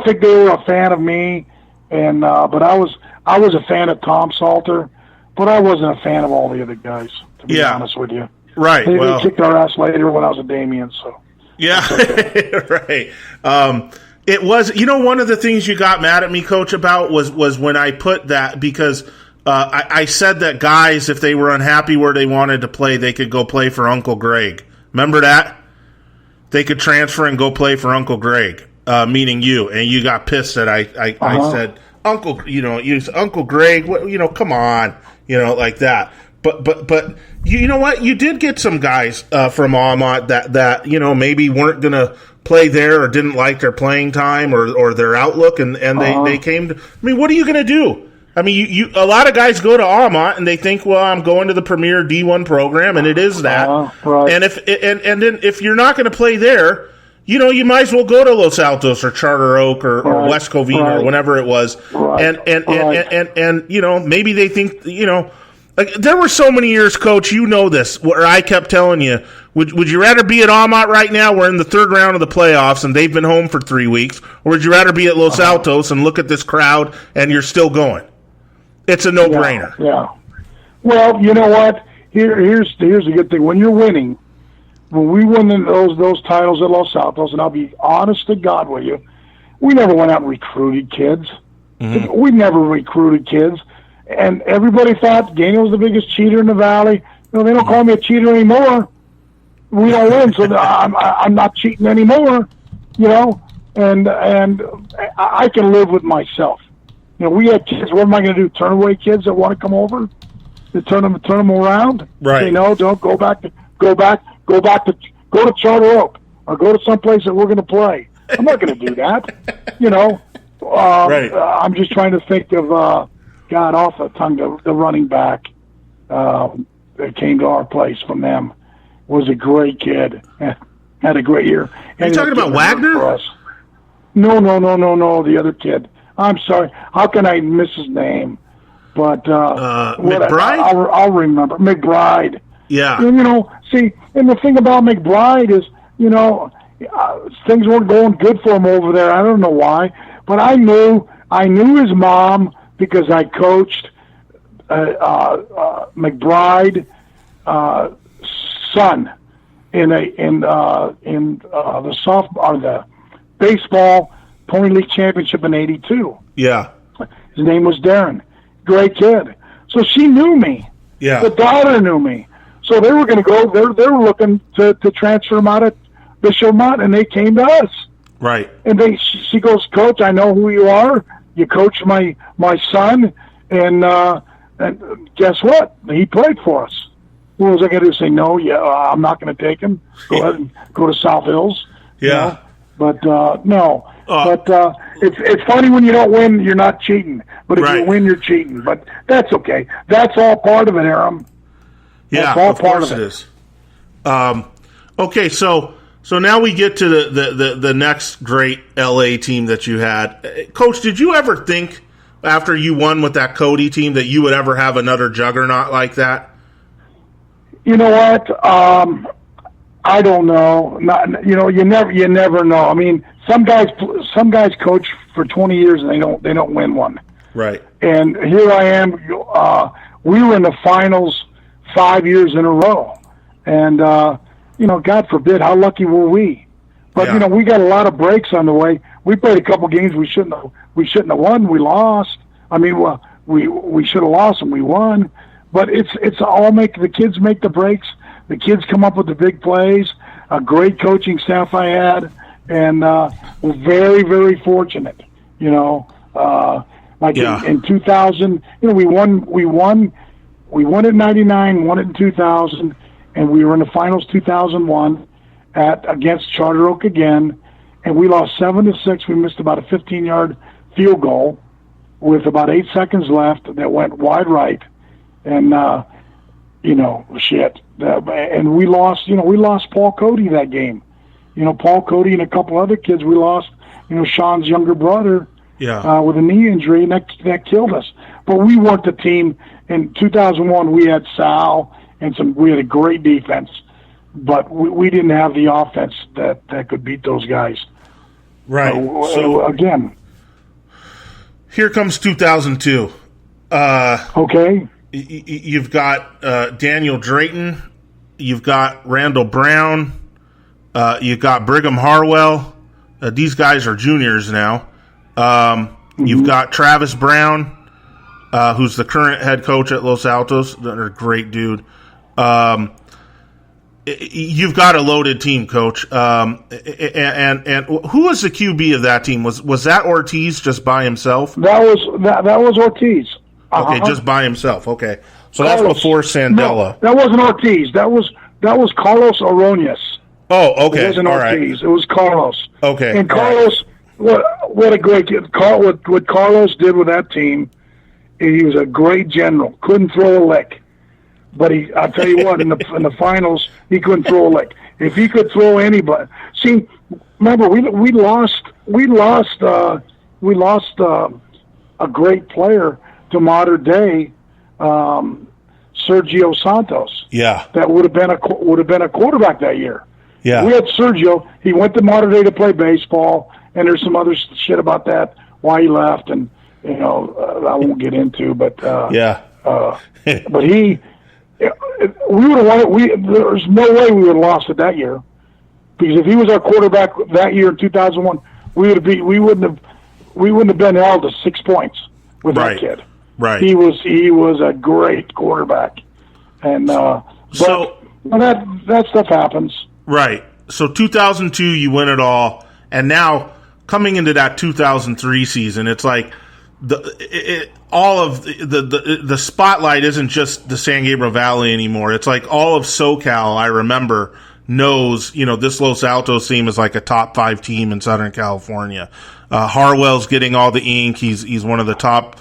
Speaker 2: think they were a fan of me, and but I was a fan of Tom Salter, but I wasn't a fan of all the other guys, to be honest with you.
Speaker 1: Right.
Speaker 2: They kicked our ass later when I was a Damien, so.
Speaker 1: Yeah, okay. Right. It was, you know, one of the things you got mad at me, Coach, about was when I put that, because I said that guys, if they were unhappy where they wanted to play, they could go play for Uncle Greg. Remember that? They could transfer and go play for Uncle Greg. meaning you, and you got pissed that I said, Uncle, you Uncle Greg, come on, like that. But you know what? You did get some guys from Almont that maybe weren't going to play there or didn't like their playing time or their outlook, and they came to. I mean, what are you going to do? I mean, a lot of guys go to Almont and they think, well, I'm going to the premier D1 program, and it is that.
Speaker 2: Right.
Speaker 1: And then if you're not going to play there, you might as well go to Los Altos or Charter Oak or West Covina or whatever it was.
Speaker 2: Right.
Speaker 1: And maybe they think, like, there were so many years, Coach, this, where I kept telling you, would you rather be at Almont right now? We're in the third round of the playoffs, and they've been home for 3 weeks. Or would you rather be at Los Altos and look at this crowd, and you're still going? It's a no-brainer.
Speaker 2: Yeah. Well, you know what? Here's the good thing. When you're winning, when we won those titles at Los Altos, and I'll be honest to God with you, we never went out and recruited kids. Mm-hmm. We never recruited kids. And everybody thought Gano was the biggest cheater in the Valley. They don't call me a cheater anymore. We don't win, so I'm not cheating anymore, and I can live with myself. We had kids. What am I going to do? Turn away kids that want to come over? To turn them around?
Speaker 1: Right.
Speaker 2: Say no. Don't go back to go to Charter Oak or go to someplace that we're going to play. I'm not going to do that.
Speaker 1: Right.
Speaker 2: I'm just trying to think of God off the tongue. The running back that came to our place from them was a great kid. Had a great year.
Speaker 1: Are you talking about Wagner?
Speaker 2: For us. No. The other kid. I'm sorry. How can I miss his name? But
Speaker 1: McBride?
Speaker 2: I'll remember. McBride.
Speaker 1: Yeah.
Speaker 2: And, see, and the thing about McBride is, things weren't going good for him over there. I don't know why, but I knew his mom because I coached McBride son in the the baseball Pony League Championship in '82.
Speaker 1: Yeah.
Speaker 2: His name was Darren. Great kid. So she knew me.
Speaker 1: Yeah.
Speaker 2: The daughter knew me. So they were going to go. They were looking to transfer him out at Bishop Mott, and they came to us.
Speaker 1: Right.
Speaker 2: And she goes, Coach, I know who you are. You coach my son, and guess what? He played for us. What was I going to do? Say no? Yeah, I'm not going to take him. Go ahead and go to South Hills.
Speaker 1: Yeah.
Speaker 2: But no. But it's funny when you don't win, you're not cheating. But if you win, you're cheating. But that's okay. That's all part of it, Aram.
Speaker 1: Yeah,
Speaker 2: all
Speaker 1: of
Speaker 2: part
Speaker 1: course
Speaker 2: of
Speaker 1: it is. Okay, so now we get to the next great LA team that you had. Coach, did you ever think after you won with that Cody team that you would ever have another juggernaut like that?
Speaker 2: You know what? I don't know. You never know. I mean, some guys coach for 20 years and they don't win one.
Speaker 1: Right.
Speaker 2: And here I am. We were in the finals 5 years in a row, and God forbid, how lucky were we? But we got a lot of breaks on the way. We played a couple games we shouldn't have won. We lost. I mean, we should have lost and we won. But it's all the kids make the breaks. The kids come up with the big plays. A great coaching staff I had, and we're very, very fortunate. In 2000, we won in '99, won it in 2000, and we were in the finals 2001 against Charter Oak again, and we lost 7-6. We missed about a 15-yard field goal with about 8 seconds left that went wide right, and and we lost. We lost Paul Cody that game. Paul Cody and a couple other kids. We lost. Sean's younger brother.
Speaker 1: Yeah.
Speaker 2: With a knee injury, and that killed us. But we weren't the team. In 2001, we had Sal and we had a great defense, but we didn't have the offense that could beat those guys.
Speaker 1: Right. So
Speaker 2: again,
Speaker 1: here comes 2002.
Speaker 2: Okay.
Speaker 1: You've got Daniel Drayton. You've got Randall Brown. You've got Brigham Harwell. These guys are juniors now. You've got Travis Brown, who's the current head coach at Los Altos. They're a great dude. you've got a loaded team, Coach. And who was the QB of that team? Was that Ortiz just by himself?
Speaker 2: That was Ortiz.
Speaker 1: Okay, just by himself. Okay, so Carlos, that's before Sandella.
Speaker 2: No, that wasn't Ortiz. That was Carlos Aroñez.
Speaker 1: Oh, okay.
Speaker 2: It wasn't
Speaker 1: all
Speaker 2: Ortiz.
Speaker 1: right.
Speaker 2: It was Carlos.
Speaker 1: Okay.
Speaker 2: And Carlos, what a great kid. What Carlos did with that team, he was a great general. Couldn't throw a lick. But I'll tell you what, in the finals, he couldn't throw a lick. If he could throw anybody, see, remember we lost a great player to modern day, Sergio Santos.
Speaker 1: Yeah,
Speaker 2: that would have been a quarterback that year.
Speaker 1: Yeah,
Speaker 2: we had Sergio. He went to modern day to play baseball, and there's some other shit about that why he left, and I won't get into, but but he. We would have won. There's no way we would have lost it that year, because if he was our quarterback that year in 2001, we wouldn't have been held to 6 points with that kid.
Speaker 1: Right.
Speaker 2: He was a great quarterback, and that stuff happens.
Speaker 1: Right. So 2002, you win it all, and now coming into that 2003 season, it's like all of the spotlight isn't just the San Gabriel Valley anymore. It's like all of SoCal, I remember, knows, this Los Altos team is like a top 5 team in Southern California. Harwell's getting all the ink. He's one of the top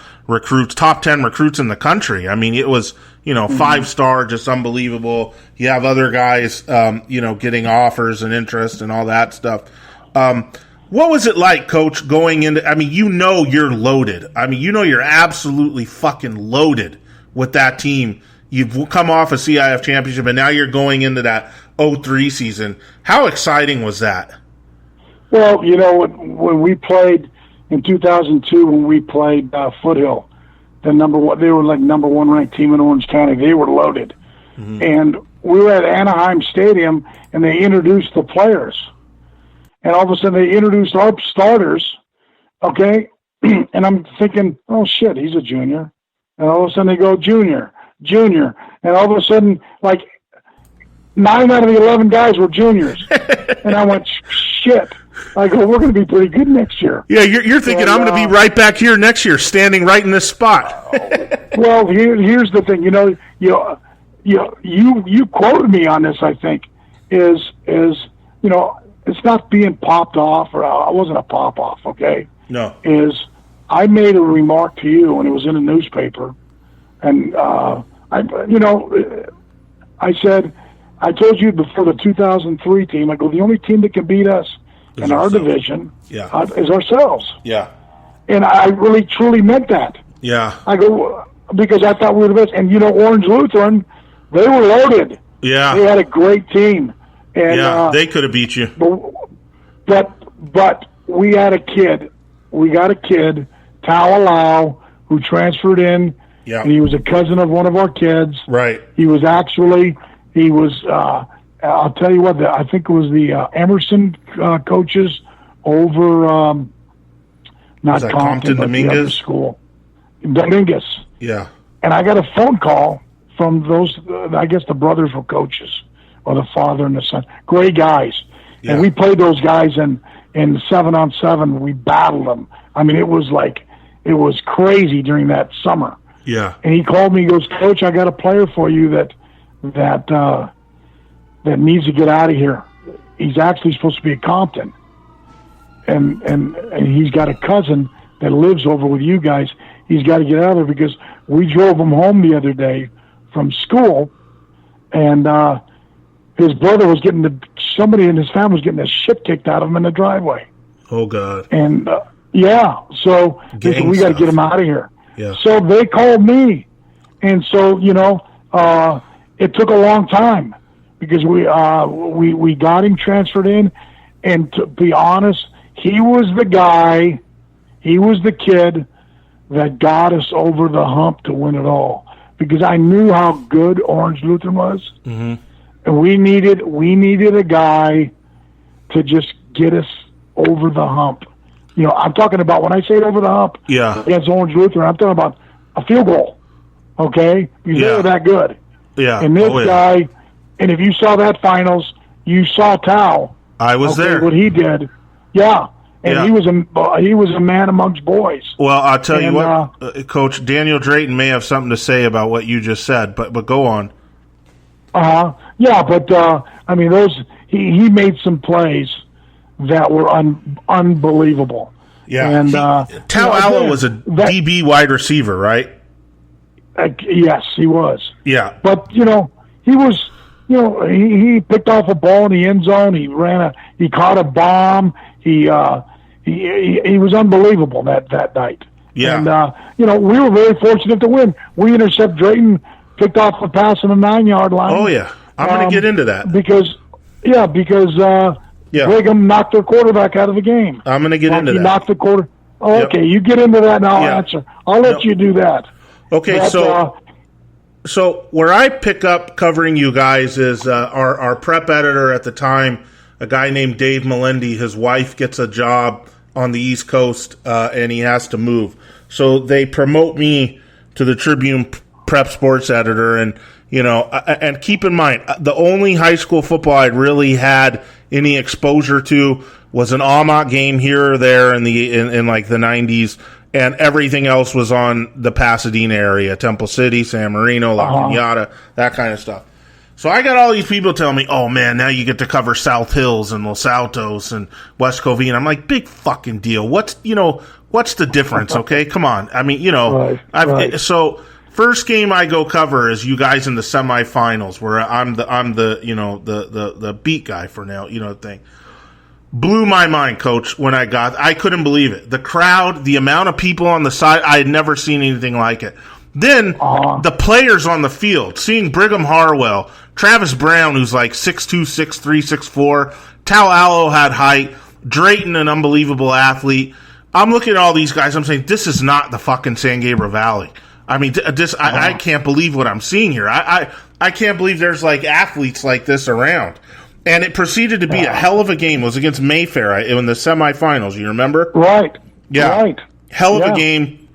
Speaker 1: 10 recruits in the country. I mean, it was, 5-star, just unbelievable. You have other guys, getting offers and interest and all that stuff. What was it like, Coach, going into, you're loaded. You're absolutely fucking loaded with that team. You've come off a CIF championship, and now you're going into that 03 season. How exciting was that?
Speaker 2: Well, when we played in 2002, when we played Foothill, they were like number 1 ranked team in Orange County. They were loaded. Mm-hmm. And we were at Anaheim Stadium, and they introduced the players. And all of a sudden they introduced our starters, okay? And I'm thinking, oh, shit, he's a junior. And all of a sudden they go, junior. And all of a sudden, like, 9 out of the 11 guys were juniors. And I went, shit. I go, we're going to be pretty good next year.
Speaker 1: Yeah, you're thinking, I'm going to be right back here next year, standing right in this spot.
Speaker 2: Well, here's the thing. You quoted me on this, I think, is it's not being popped off, or I wasn't a pop-off, okay?
Speaker 1: No.
Speaker 2: I made a remark to you, and it was in a newspaper, and I said, I told you before the 2003 team, I go, the only team that can beat us in our division is ourselves.
Speaker 1: Yeah.
Speaker 2: And I really, truly meant that.
Speaker 1: Yeah.
Speaker 2: I go, because I thought we were the best. And, Orange Lutheran, they were loaded.
Speaker 1: Yeah.
Speaker 2: They had a great team. And,
Speaker 1: they could have beat you.
Speaker 2: But we had a kid. We got a kid, Tawalau, who transferred in.
Speaker 1: Yeah.
Speaker 2: And he was a cousin of one of our kids.
Speaker 1: Right.
Speaker 2: He was, I'll tell you what, I think it was the Emerson coaches over, not Compton, but
Speaker 1: Dominguez?
Speaker 2: The other school. Dominguez.
Speaker 1: Yeah.
Speaker 2: And I got a phone call from those, I guess the brothers were coaches, or the father and the son. Great guys. Yeah. And we played those guys in 7-on-7. We battled them. It was crazy during that summer.
Speaker 1: Yeah.
Speaker 2: And he called me, he goes, Coach, I got a player for you that needs to get out of here. He's actually supposed to be at Compton. And he's got a cousin that lives over with you guys. He's got to get out of there, because we drove him home the other day from school, and his brother was somebody in his family was getting the shit kicked out of him in the driveway.
Speaker 1: Oh, God.
Speaker 2: And, so they said, we got to get him out of here.
Speaker 1: Yeah.
Speaker 2: So they called me. And so, it took a long time, because we got him transferred in, and to be honest, he was the kid that got us over the hump to win it all, because I knew how good Orange Lutheran was.
Speaker 1: Mm-hmm.
Speaker 2: And we needed a guy to just get us over the hump. I'm talking about, when I say over the hump against Orange Lutheran, I'm talking about a field goal, okay? Because they were that good.
Speaker 1: Yeah.
Speaker 2: And this guy, And if you saw that finals, you saw Tao.
Speaker 1: I was there.
Speaker 2: What he did. Yeah. And he was a man amongst boys.
Speaker 1: Well, I'll tell you what, Coach Daniel Drayton may have something to say about what you just said, but go on.
Speaker 2: Yeah, but I mean, he made some plays that were unbelievable.
Speaker 1: Yeah,
Speaker 2: and
Speaker 1: Tao Allo was a DB wide receiver, right?
Speaker 2: Yes, he was.
Speaker 1: Yeah,
Speaker 2: but he was. He picked off a ball in the end zone. He caught a bomb. He was unbelievable that night.
Speaker 1: Yeah.
Speaker 2: And we were very fortunate to win. We intercepted Drayton, picked off a pass on the 9-yard line.
Speaker 1: Oh yeah, I'm going to get into that
Speaker 2: because Brigham knocked their quarterback out of the game.
Speaker 1: I'm going to get into that.
Speaker 2: He knocked the quarter. Oh, okay, you get into that, and I'll answer. I'll let you do that.
Speaker 1: Okay, but, so where I pick up covering you guys is our prep editor at the time, a guy named Dave Melendi. His wife gets a job on the East Coast, and he has to move. So they promote me to the Tribune prep sports editor, and and keep in mind, the only high school football I'd really had any exposure to was an Almont game here or there in like the 90s. And everything else was on the Pasadena area, Temple City, San Marino, La Cañada, that kind of stuff. So I got all these people telling me, oh, man, now you get to cover South Hills and Los Altos and West Covina. I'm like, big fucking deal. What's the difference, okay? Come on. I mean, right. So first game I go cover is you guys in the semifinals where I'm the beat guy for now, thing. Blew my mind, Coach, when I couldn't believe it. The crowd, the amount of people on the side, I had never seen anything like it. Then the players on the field, seeing Brigham Harwell, Travis Brown, who's like 6'2", 6'3", 6'4", Tao Allo had height, Drayton, an unbelievable athlete. I'm looking at all these guys, I'm saying, this is not the fucking San Gabriel Valley. I mean, I can't believe what I'm seeing here. I can't believe there's like athletes like this around. And it proceeded to be a hell of a game. It was against Mayfair in the semifinals. You remember?
Speaker 2: Right.
Speaker 1: Yeah.
Speaker 2: Right.
Speaker 1: Hell of a game.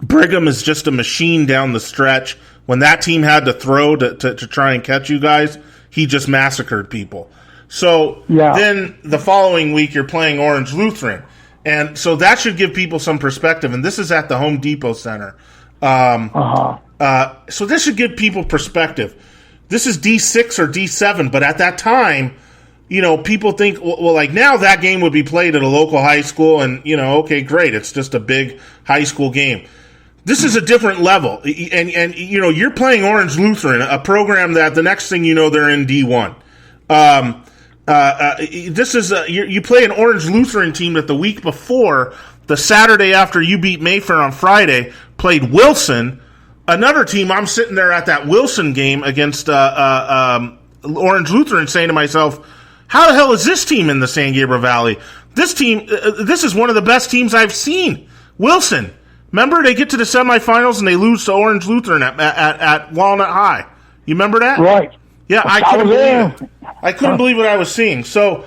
Speaker 1: Brigham is just a machine down the stretch. When that team had to throw to try and catch you guys, he just massacred people. So then the following week, you're playing Orange Lutheran. And so that should give people some perspective. And this is at the Home Depot Center. So this should give people perspective. This is D6 or D7, but at that time, people think, well, like now that game would be played at a local high school, and, okay, great, it's just a big high school game. This is a different level, and you're playing Orange Lutheran, a program that the next thing you know, they're in D1. This is you play an Orange Lutheran team that the week before, the Saturday after you beat Mayfair on Friday, played Wilson. Another team, I'm sitting there at that Wilson game against Orange Lutheran saying to myself, how the hell is this team in the San Gabriel Valley? This team, this is one of the best teams I've seen. Wilson. Remember, they get to the semifinals and they lose to Orange Lutheran at Walnut High. You remember that?
Speaker 2: Right.
Speaker 1: Yeah, I couldn't believe it. I couldn't believe what I was seeing. So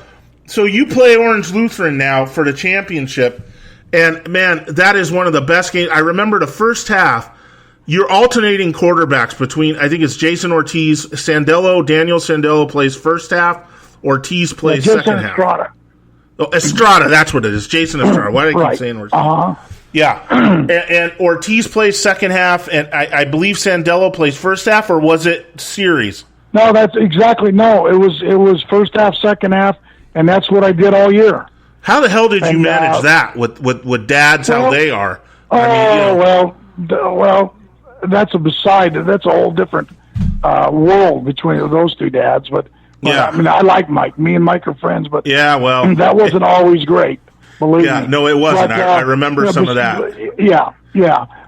Speaker 1: you play Orange Lutheran now for the championship, and, man, that is one of the best games. I remember the first half. You're alternating quarterbacks between, I think it's Jason Ortiz, Daniel Sandello plays first half, Ortiz plays second half.
Speaker 2: Estrada.
Speaker 1: Oh, Estrada, that's what it is. Jason Estrada. Why did I keep saying Ortiz? Yeah. and Ortiz plays second half, and I believe Sandello plays first half, or was it series?
Speaker 2: No, that's exactly, no. It was first half, second half, and that's what I did all year.
Speaker 1: How the hell did you manage that with dads, how they are?
Speaker 2: Well, that's a whole different world between those two dads. But I mean, I like Mike. Me and Mike are friends, but that wasn't always great. Believe me.
Speaker 1: No, it wasn't. But, I remember some of that.
Speaker 2: Yeah.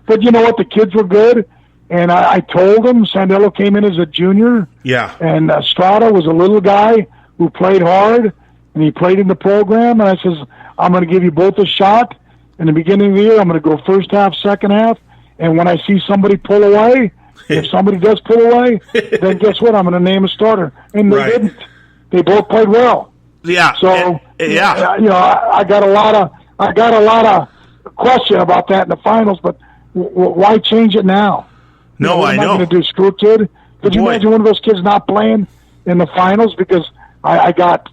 Speaker 2: But you know what? The kids were good, and I told them. Sandello came in as a junior.
Speaker 1: Yeah.
Speaker 2: And Estrada was a little guy who played hard, and he played in the program. And I says, I'm going to give you both a shot. In the beginning of the year, I'm going to go first half, second half. And when I see somebody pull away, if somebody does pull away, then guess what? I'm going to name a starter. And they didn't. They both played well.
Speaker 1: Yeah.
Speaker 2: So I got a lot of question about that in the finals. But why change it now?
Speaker 1: No,
Speaker 2: what
Speaker 1: I
Speaker 2: am
Speaker 1: know.
Speaker 2: Going to do screw a kid? Could you imagine one of those kids not playing in the finals because I got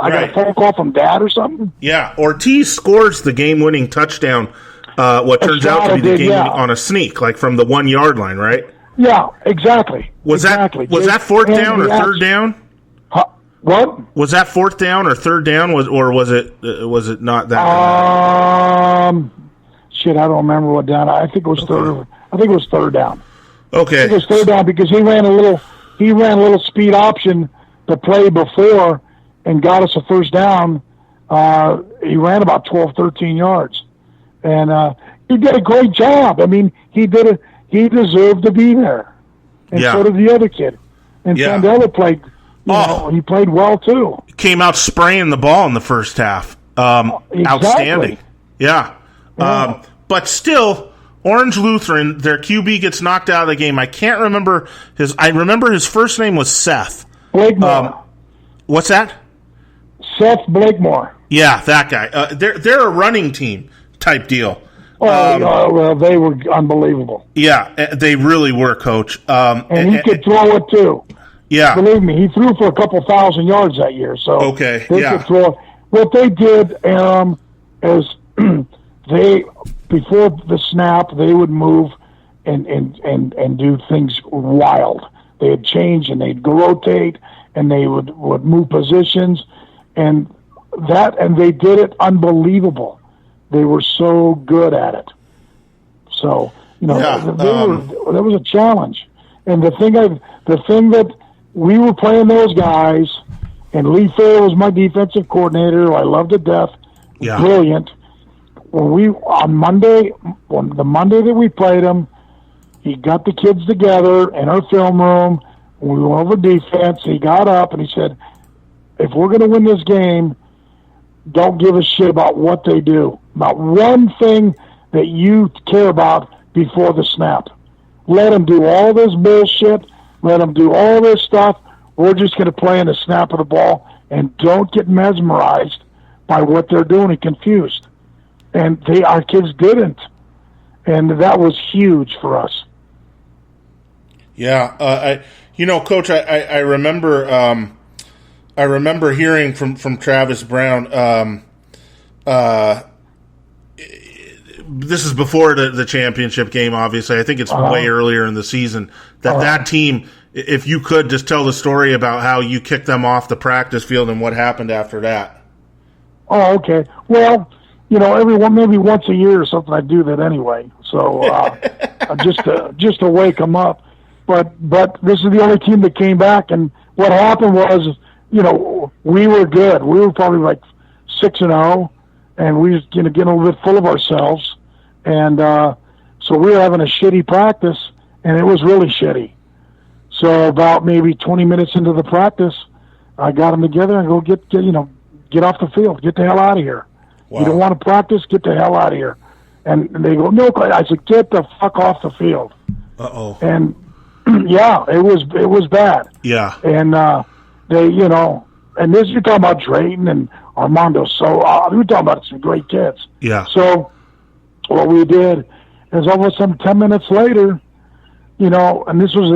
Speaker 2: a phone call from Dad or something.
Speaker 1: Yeah, Ortiz scores the game-winning touchdown. What turns out to be the game on a sneak, like from the 1 yard line, right?
Speaker 2: Yeah, exactly.
Speaker 1: Was that fourth down or third down?
Speaker 2: What
Speaker 1: was that, fourth down or third down? Was it not that?
Speaker 2: Shit, I don't remember what down. I think it was third. I think it was third down.
Speaker 1: Okay,
Speaker 2: I think it was third down because he ran a little speed option the play before and got us a first down. He ran about 12, 13 yards, and he did a great job. I mean, he deserved to be there, and so did the other kid. And Sandella played. He played well too.
Speaker 1: Came out spraying the ball in the first half.
Speaker 2: Exactly.
Speaker 1: Outstanding. Yeah. But still, Orange Lutheran, their QB gets knocked out of the game. I can't remember I remember his first name was Seth.
Speaker 2: Blakemore.
Speaker 1: What's that?
Speaker 2: Seth Blakemore.
Speaker 1: Yeah, that guy. They're a running team type deal.
Speaker 2: Well, they were unbelievable.
Speaker 1: Yeah, they really were, Coach.
Speaker 2: And he could throw it too.
Speaker 1: Yeah.
Speaker 2: Believe me, he threw for a couple thousand yards that year. So
Speaker 1: they
Speaker 2: could throw. What they did, Aram, is before the snap, they would move and do things wild. They'd change and they'd rotate and they would move positions and they did it unbelievable. They were so good at it. So that was a challenge. And the thing that we were playing those guys, and Lee Fair was my defensive coordinator, who I loved to death, brilliant. On the Monday that we played him, he got the kids together in our film room. We went over defense. He got up and he said, if we're going to win this game, don't give a shit about what they do. About one thing that you care about before the snap. Let them do all this bullshit. Let them do all this stuff. We're just going to play in the snap of the ball and don't get mesmerized by what they're doing and confused. And our kids didn't. And that was huge for us.
Speaker 1: Yeah. Coach, I remember I remember hearing from Travis Brown. This is before the championship game, obviously. I think it's way earlier in the season. That team, if you could just tell the story about how you kicked them off the practice field and what happened after that. Oh,
Speaker 2: okay. Well, maybe once a year or something, I do that anyway. So just to wake them up. But this is the only team that came back, and what happened was, we were good. We were probably like 6-0, and we was getting a little bit full of ourselves, and so we were having a shitty practice, and it was really shitty. So about maybe 20 minutes into the practice, I got them together and go get off the field, get the hell out of here. Wow. You don't want to practice? Get the hell out of here. And they go, no. I said, get the fuck off the field.
Speaker 1: Uh-oh.
Speaker 2: And yeah, it was bad.
Speaker 1: Yeah.
Speaker 2: And they, and this, you're talking about Drayton and Armando. So we're talking about some great kids.
Speaker 1: Yeah.
Speaker 2: So what we did is all of a sudden 10 minutes later, and this was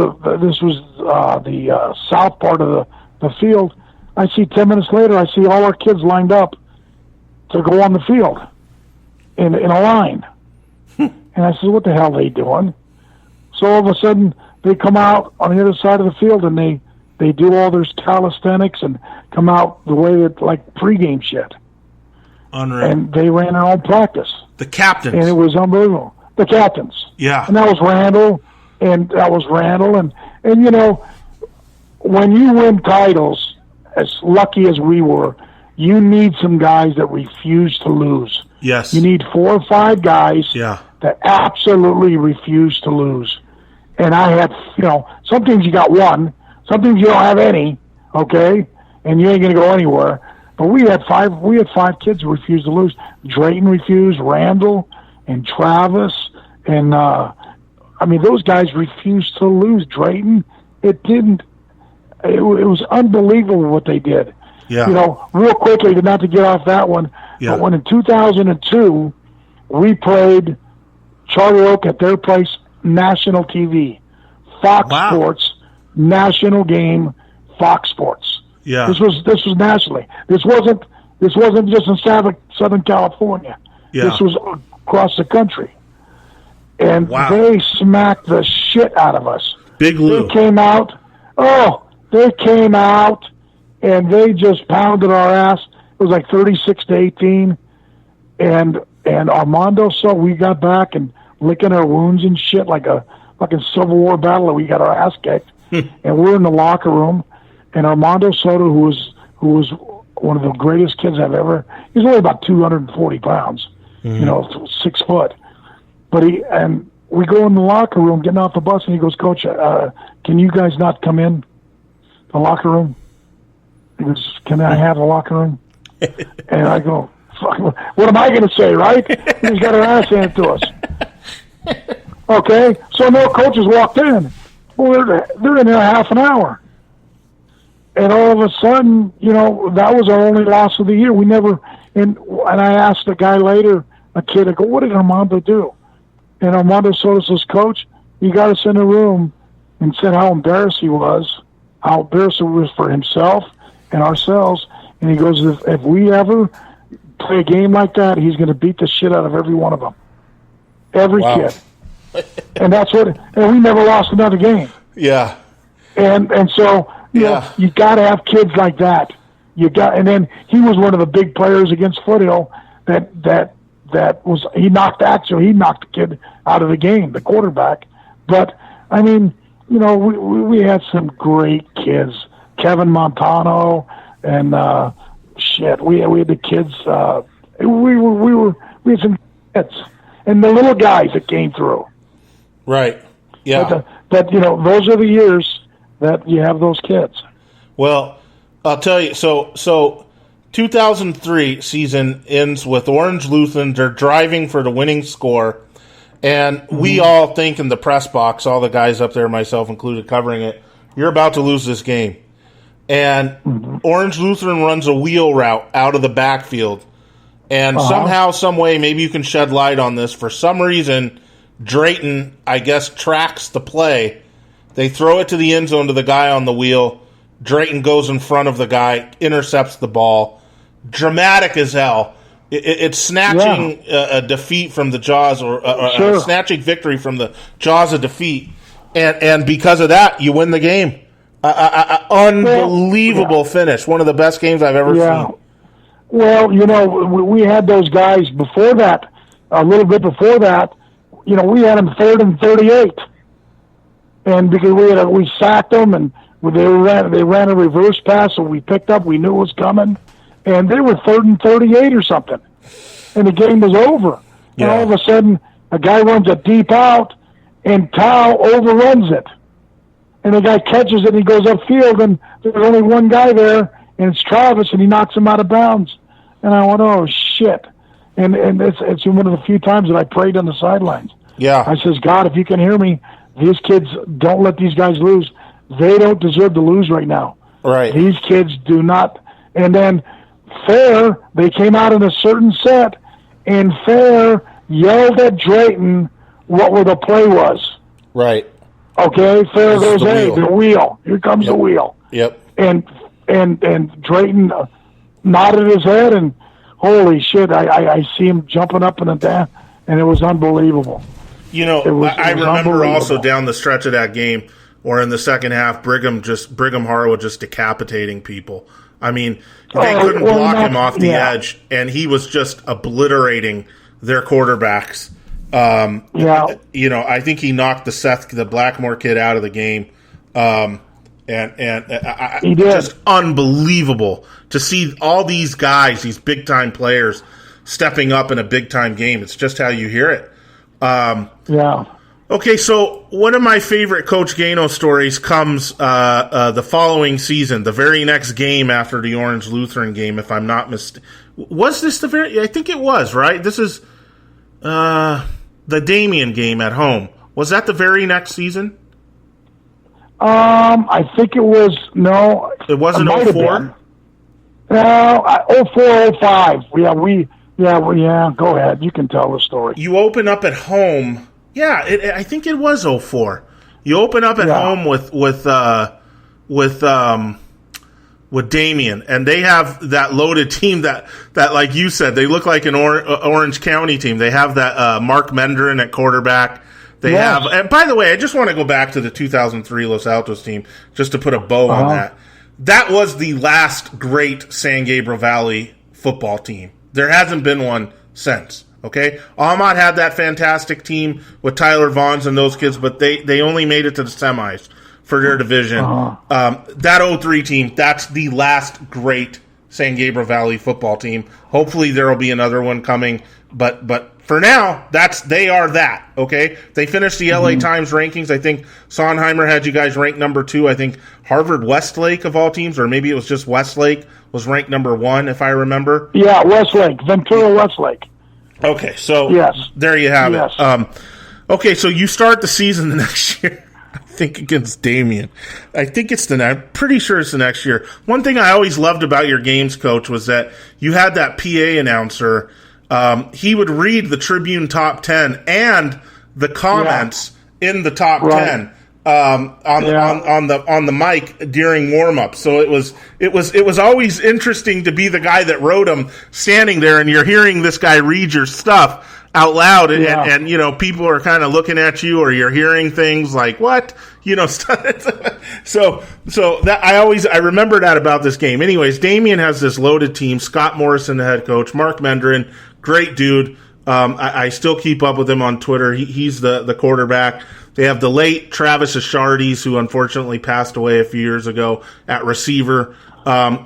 Speaker 2: the south part of the field. I see 10 minutes later, I see all our kids lined up to go on the field in a line. And I said, what the hell are they doing? So all of a sudden, they come out on the other side of the field and they do all their calisthenics and come out the way that, like, pregame shit.
Speaker 1: Unreal.
Speaker 2: And they ran their own practice.
Speaker 1: The captains.
Speaker 2: And it was unbelievable. The captains.
Speaker 1: Yeah.
Speaker 2: And that was Randall. And when you win titles, as lucky as we were, you need some guys that refuse to lose.
Speaker 1: Yes.
Speaker 2: You need 4 or 5 guys that absolutely refuse to lose. And I had, some teams you got one, some teams you don't have any, okay, and you ain't going to go anywhere. But we had 5 kids who refused to lose. Drayton refused, Randall and Travis, and those guys refused to lose. Drayton, it was unbelievable what they did.
Speaker 1: Yeah.
Speaker 2: Real quickly, not to get off that one, but when in 2002, we played Charter Oak at their place, national TV. Fox Sports, national game, Fox Sports.
Speaker 1: Yeah.
Speaker 2: This was nationally. This wasn't just in Southern California.
Speaker 1: Yeah.
Speaker 2: This was across the country. And
Speaker 1: wow.
Speaker 2: They smacked the shit out of us.
Speaker 1: Big Lou.
Speaker 2: They came out, and they just pounded our ass. It was like 36-18. And Armando saw we got back and licking our wounds and shit like a fucking Civil War battle, and we got our ass kicked. And we're in the locker room, and Armando Soto, who was one of the greatest kids I've ever. He's only about 240 pounds, 6 foot. But we go in the locker room, getting off the bus, and he goes, "Coach, can you guys not come in the locker room?" He goes, "Can I have the locker room?" And I go, "Fuck, what am I going to say, right?" He's got our ass handed to us. Okay, so no coaches walked in. Well, they're in there half an hour. And all of a sudden, that was our only loss of the year. We never, and I asked the guy later, a kid, I go, "What did Armando do?" And Armando Soto says, "Coach, you got us in a room," and said how embarrassed he was, how embarrassed it was for himself and ourselves. And he goes, if we ever play a game like that, he's going to beat the shit out of every one of them. Every kid. And that's what, and we never lost another game.
Speaker 1: Yeah.
Speaker 2: And so, you know, you got to have kids like that. And then he was one of the big players against Foothill that was, he knocked the kid out of the game, the quarterback. But, I mean, we had some great kids. Kevin Montano and, we had the kids, we had some kids. And the little guys that came through.
Speaker 1: Right. Yeah.
Speaker 2: But those are the years that you have those kids.
Speaker 1: Well, I'll tell you, so 2003 season ends with Orange Lutheran. They're driving for the winning score. And we all think in the press box, all the guys up there, myself included, covering it, you're about to lose this game. And Orange Lutheran runs a wheel route out of the backfield. And somehow, some way, maybe you can shed light on this. For some reason, Drayton, I guess, tracks the play. They throw it to the end zone to the guy on the wheel. Drayton goes in front of the guy, intercepts the ball. Dramatic as hell. It's snatching a defeat from the jaws, or snatching victory from the jaws of defeat. And because of that, you win the game. Unbelievable finish. One of the best games I've ever seen.
Speaker 2: Well, we had those guys before that, a little bit before that. We had them 3rd and 38, and because we sacked them, and they ran a reverse pass, so we picked up. We knew it was coming, and they were 3rd and 38 or something, and the game was over. And all of a sudden, a guy runs a deep out, and Tao overruns it, and the guy catches it, and he goes upfield, and there's only one guy there. And it's Travis, and he knocks him out of bounds. And I went, oh, shit. And it's one of the few times that I prayed on the sidelines.
Speaker 1: Yeah.
Speaker 2: I says, God, if you can hear me, these kids, don't let these guys lose. They don't deserve to lose right now.
Speaker 1: Right.
Speaker 2: These kids do not. And then Fair, they came out in a certain set, and Fair yelled at Drayton what the play was.
Speaker 1: Right.
Speaker 2: Okay? Fair goes, hey, the wheel. Here comes the wheel.
Speaker 1: Yep.
Speaker 2: And Drayton nodded his head, and holy shit, I see him jumping up and down, and it was unbelievable.
Speaker 1: I remember also down the stretch of that game, or in the second half, Brigham Harwood just decapitating people. I mean, they couldn't block him off the edge, and he was just obliterating their quarterbacks. I think he knocked the Blackmore kid out of the game. And just unbelievable to see all these guys, these big-time players, stepping up in a big-time game. It's just how you hear it. Okay, so one of my favorite Coach Gano stories comes the following season, the very next game after the Orange Lutheran game, if I'm not mistaken. Was this I think it was, right? This is the Damien game at home. Was that the very next season?
Speaker 2: I think it was, no.
Speaker 1: It wasn't 04?
Speaker 2: No, 04, 05. Go ahead. You can tell the story.
Speaker 1: You open up at home. Yeah, I think it was 04. You open up at home with with Damian, and they have that loaded team that like you said, they look like an Orange County team. They have that Mark Mendrin at quarterback. They have, and by the way, I just want to go back to the 2003 Los Altos team just to put a bow on that. That was the last great San Gabriel Valley football team. There hasn't been one since. Okay, Ahmad had that fantastic team with Tyler Vaughns and those kids, but they only made it to the semis for their division. That 03 team, that's the last great San Gabriel Valley football team. Hopefully there will be another one coming, but for now, they are that, okay? They finished the LA Times rankings. I think Sondheimer had you guys ranked number 2. I think Harvard Westlake of all teams, or maybe it was just Westlake, was ranked number 1, if I remember.
Speaker 2: Yeah, Westlake, Ventura Westlake.
Speaker 1: Okay, so there you have it. Okay, so you start the season the next year, I think, against Damien. I'm pretty sure it's the next year. One thing I always loved about your games, Coach, was that you had that PA announcer. He would read the Tribune top 10 and the comments in the top 10 on the mic during warm-up. So it was always interesting to be the guy that wrote them, standing there, and you're hearing this guy read your stuff out loud, and you know, people are kind of looking at you, or you're hearing things like, what, you know, so that I remember that about this game. Anyways, Damien has this loaded team. Scott Morrison, the head coach, Mark Mendrin, great dude. I still keep up with him on Twitter. He's the quarterback. They have the late Travis Ashardes, who unfortunately passed away a few years ago, at receiver.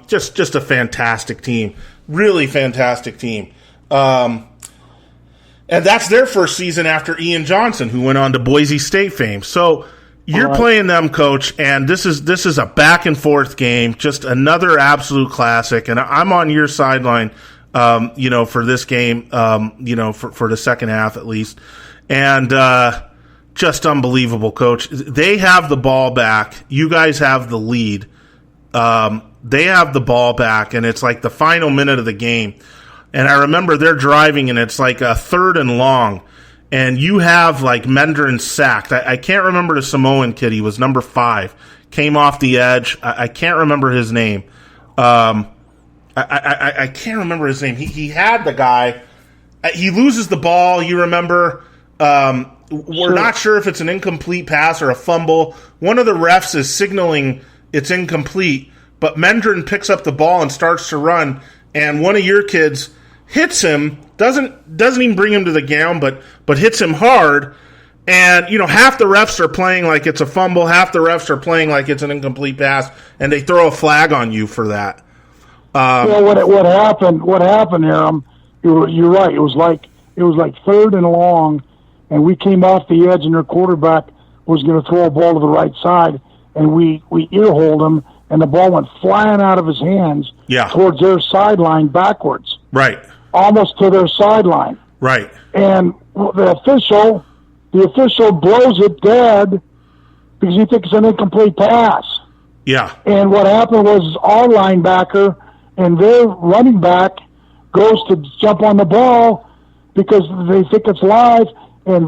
Speaker 1: Just a fantastic team. Really fantastic team. And that's their first season after Ian Johnson, who went on to Boise State fame. So you're playing them, Coach, and this is a back and forth game, just another absolute classic. And I'm on your sideline, for this game, for the second half at least, and just unbelievable, Coach. They have the ball back. You guys have the lead. They have the ball back, and it's like the final minute of the game. And I remember they're driving, and it's like a 3rd and long, and you have like Mendrin sacked. I can't remember the Samoan kid. He was number 5, came off the edge. I can't remember his name. I can't remember his name. He had the guy. He loses the ball. You remember? We're not sure if it's an incomplete pass or a fumble. One of the refs is signaling it's incomplete, but Mendrin picks up the ball and starts to run, and one of your kids hits him, doesn't even bring him to the ground, but hits him hard. And, you know, half the refs are playing like it's a fumble, half the refs are playing like it's an incomplete pass, and they throw a flag on you for that.
Speaker 2: Well, what happened, Aram, you're right. It was like 3rd and long, and we came off the edge, and their quarterback was going to throw a ball to the right side, and we ear-holed him, and the ball went flying out of his hands towards their sideline backwards.
Speaker 1: Right.
Speaker 2: Almost to their sideline.
Speaker 1: Right.
Speaker 2: And the official blows it dead because he thinks it's an incomplete pass.
Speaker 1: Yeah.
Speaker 2: And what happened was our linebacker and their running back goes to jump on the ball because they think it's live, and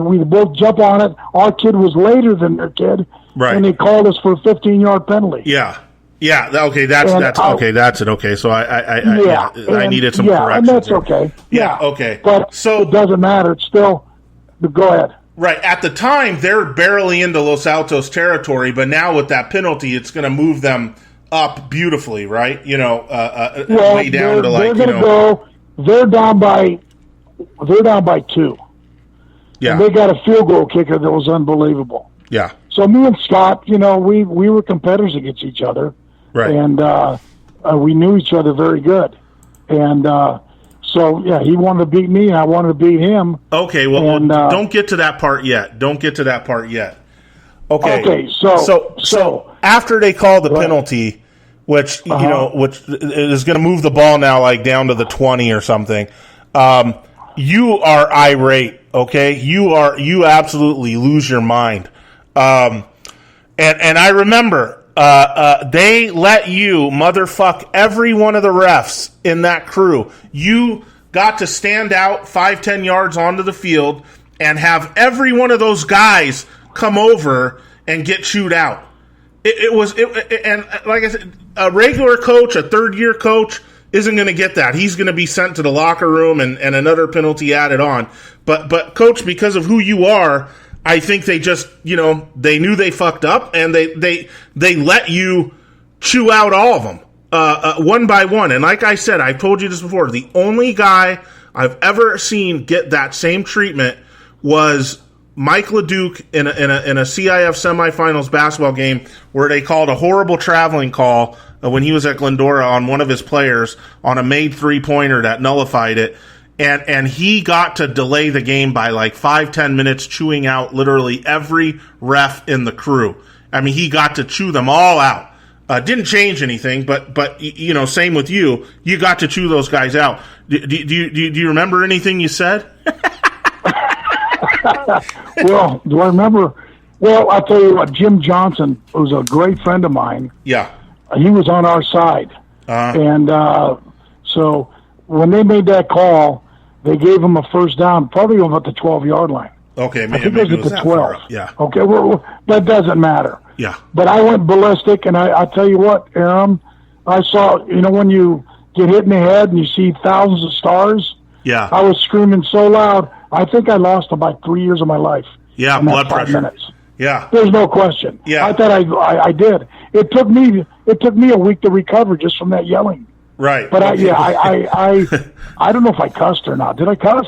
Speaker 2: we both jump on it. Our kid was later than their kid, and they called us for a 15-yard penalty.
Speaker 1: Yeah. Yeah, okay, that's okay. That's it. Okay, so I needed some corrections.
Speaker 2: And that's okay.
Speaker 1: Yeah, okay.
Speaker 2: But so it doesn't matter. It's still go ahead.
Speaker 1: Right. At the time, they're barely into Los Altos territory, but now with that penalty, it's going to move them up beautifully, right? You know, way down to like
Speaker 2: They're down by 2.
Speaker 1: Yeah.
Speaker 2: And they got a field goal kicker that was unbelievable.
Speaker 1: Yeah.
Speaker 2: So me and Scott, you know, we were competitors against each other.
Speaker 1: Right.
Speaker 2: And we knew each other very good. And so, yeah, he wanted to beat me, and I wanted to beat him.
Speaker 1: Okay, well, don't get to that part yet. Okay, so after they call the penalty, which, you know, which is going to move the ball now like down to the 20 or something, you are irate, okay? You absolutely lose your mind. And I remember they let you motherfuck every one of the refs in that crew. You got to stand out 5-10 yards onto the field and have every one of those guys come over and get chewed out. And like I said, a regular coach, a third-year coach, isn't going to get that. He's going to be sent to the locker room and another penalty added on. But Coach, because of who you are, I think they just, they knew they fucked up, and they let you chew out all of them one by one. And like I said, I've told you this before, the only guy I've ever seen get that same treatment was Mike LeDuc in a CIF semifinals basketball game where they called a horrible traveling call when he was at Glendora on one of his players on a made three-pointer that nullified it. And he got to delay the game by like 5-10 minutes, chewing out literally every ref in the crew. I mean, he got to chew them all out. Didn't change anything, but same with you. You got to chew those guys out. Do you remember anything you said?
Speaker 2: Well, do I remember? Well, I'll tell you what, Jim Johnson was a great friend of mine.
Speaker 1: Yeah.
Speaker 2: He was on our side. And so when they made that call, they gave him a first down, probably about the 12-yard line.
Speaker 1: Okay,
Speaker 2: maybe it was at the 12.
Speaker 1: Yeah.
Speaker 2: Okay, well, that doesn't matter.
Speaker 1: Yeah.
Speaker 2: But I went ballistic, and I tell you what, Aram, I saw, when you get hit in the head and you see thousands of stars,
Speaker 1: yeah,
Speaker 2: I was screaming so loud, I think I lost about 3 years of my life.
Speaker 1: Yeah, blood pressure. 5 minutes. Yeah.
Speaker 2: There's no question.
Speaker 1: Yeah.
Speaker 2: I thought I did. It took me a week to recover just from that yelling.
Speaker 1: Right.
Speaker 2: But I don't know if I cussed or not. Did I cuss?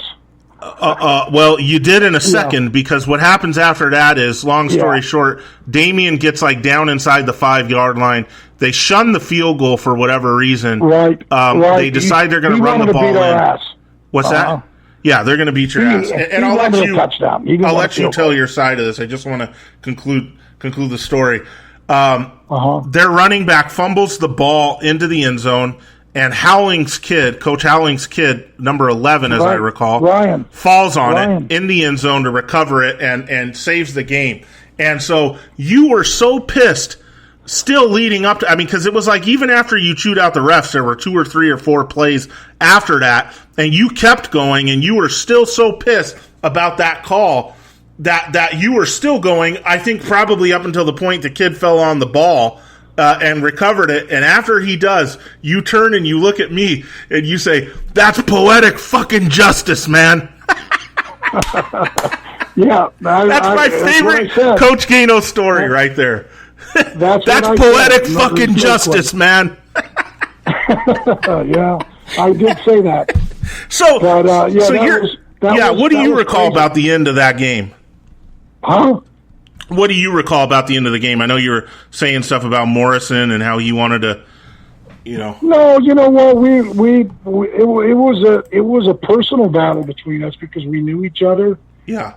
Speaker 1: Well, you did in a second, because what happens after that is, long story short, Damien gets down inside the 5-yard line. They shun the field goal for whatever reason.
Speaker 2: Right.
Speaker 1: They decide they're going to run the ball in.
Speaker 2: Ass.
Speaker 1: What's that? Yeah, they're going to beat your ass. And I'll let you
Speaker 2: I'll
Speaker 1: let you tell your side of this. I just want to conclude the story. Their running back fumbles the ball into the end zone, and Coach Howling's kid, number 11, as I recall,
Speaker 2: Ryan,
Speaker 1: falls on it in the end zone to recover it and saves the game. And so you were so pissed still leading up to, because it was even after you chewed out the refs, there were 2 or 3 or 4 plays after that, and you kept going, and you were still so pissed about that call that you were still going, I think probably up until the point the kid fell on the ball and recovered it. And after he does, you turn and you look at me and you say, "That's poetic fucking justice, man."
Speaker 2: Yeah.
Speaker 1: That's my favorite Coach Gano story right there. That's poetic fucking justice, man.
Speaker 2: Yeah, I did say that.
Speaker 1: What do you recall about the end of that game?
Speaker 2: Huh?
Speaker 1: What do you recall about the end of the game? I know you were saying stuff about Morrison and how he wanted to,
Speaker 2: No, it was a personal battle between us because we knew each other.
Speaker 1: Yeah.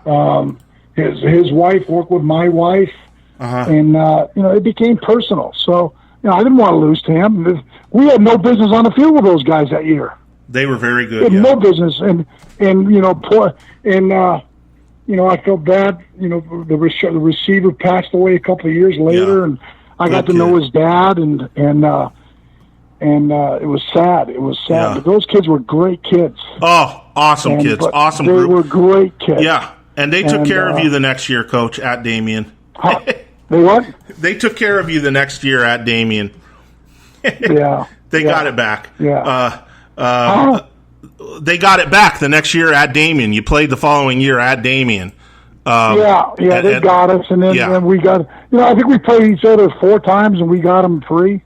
Speaker 2: His wife worked with my wife, and it became personal. So I didn't want to lose to him. We had no business on the field with those guys that year.
Speaker 1: They were very good.
Speaker 2: No business, I felt bad. The receiver passed away a couple of years later, and I got to know his dad, and it was sad. It was sad.
Speaker 1: Yeah.
Speaker 2: But those kids were great kids.
Speaker 1: Oh, awesome kids. Awesome
Speaker 2: group.
Speaker 1: They
Speaker 2: were great kids.
Speaker 1: Yeah, and they took care of you the next year, Coach, at Damien.
Speaker 2: They what?
Speaker 1: They took care of you the next year at Damien.
Speaker 2: Yeah.
Speaker 1: They got it back.
Speaker 2: Yeah.
Speaker 1: They got it back the next year at Damien. You played the following year at Damien.
Speaker 2: They got us, and then we got. I think we played each other 4 times, and we got them 3.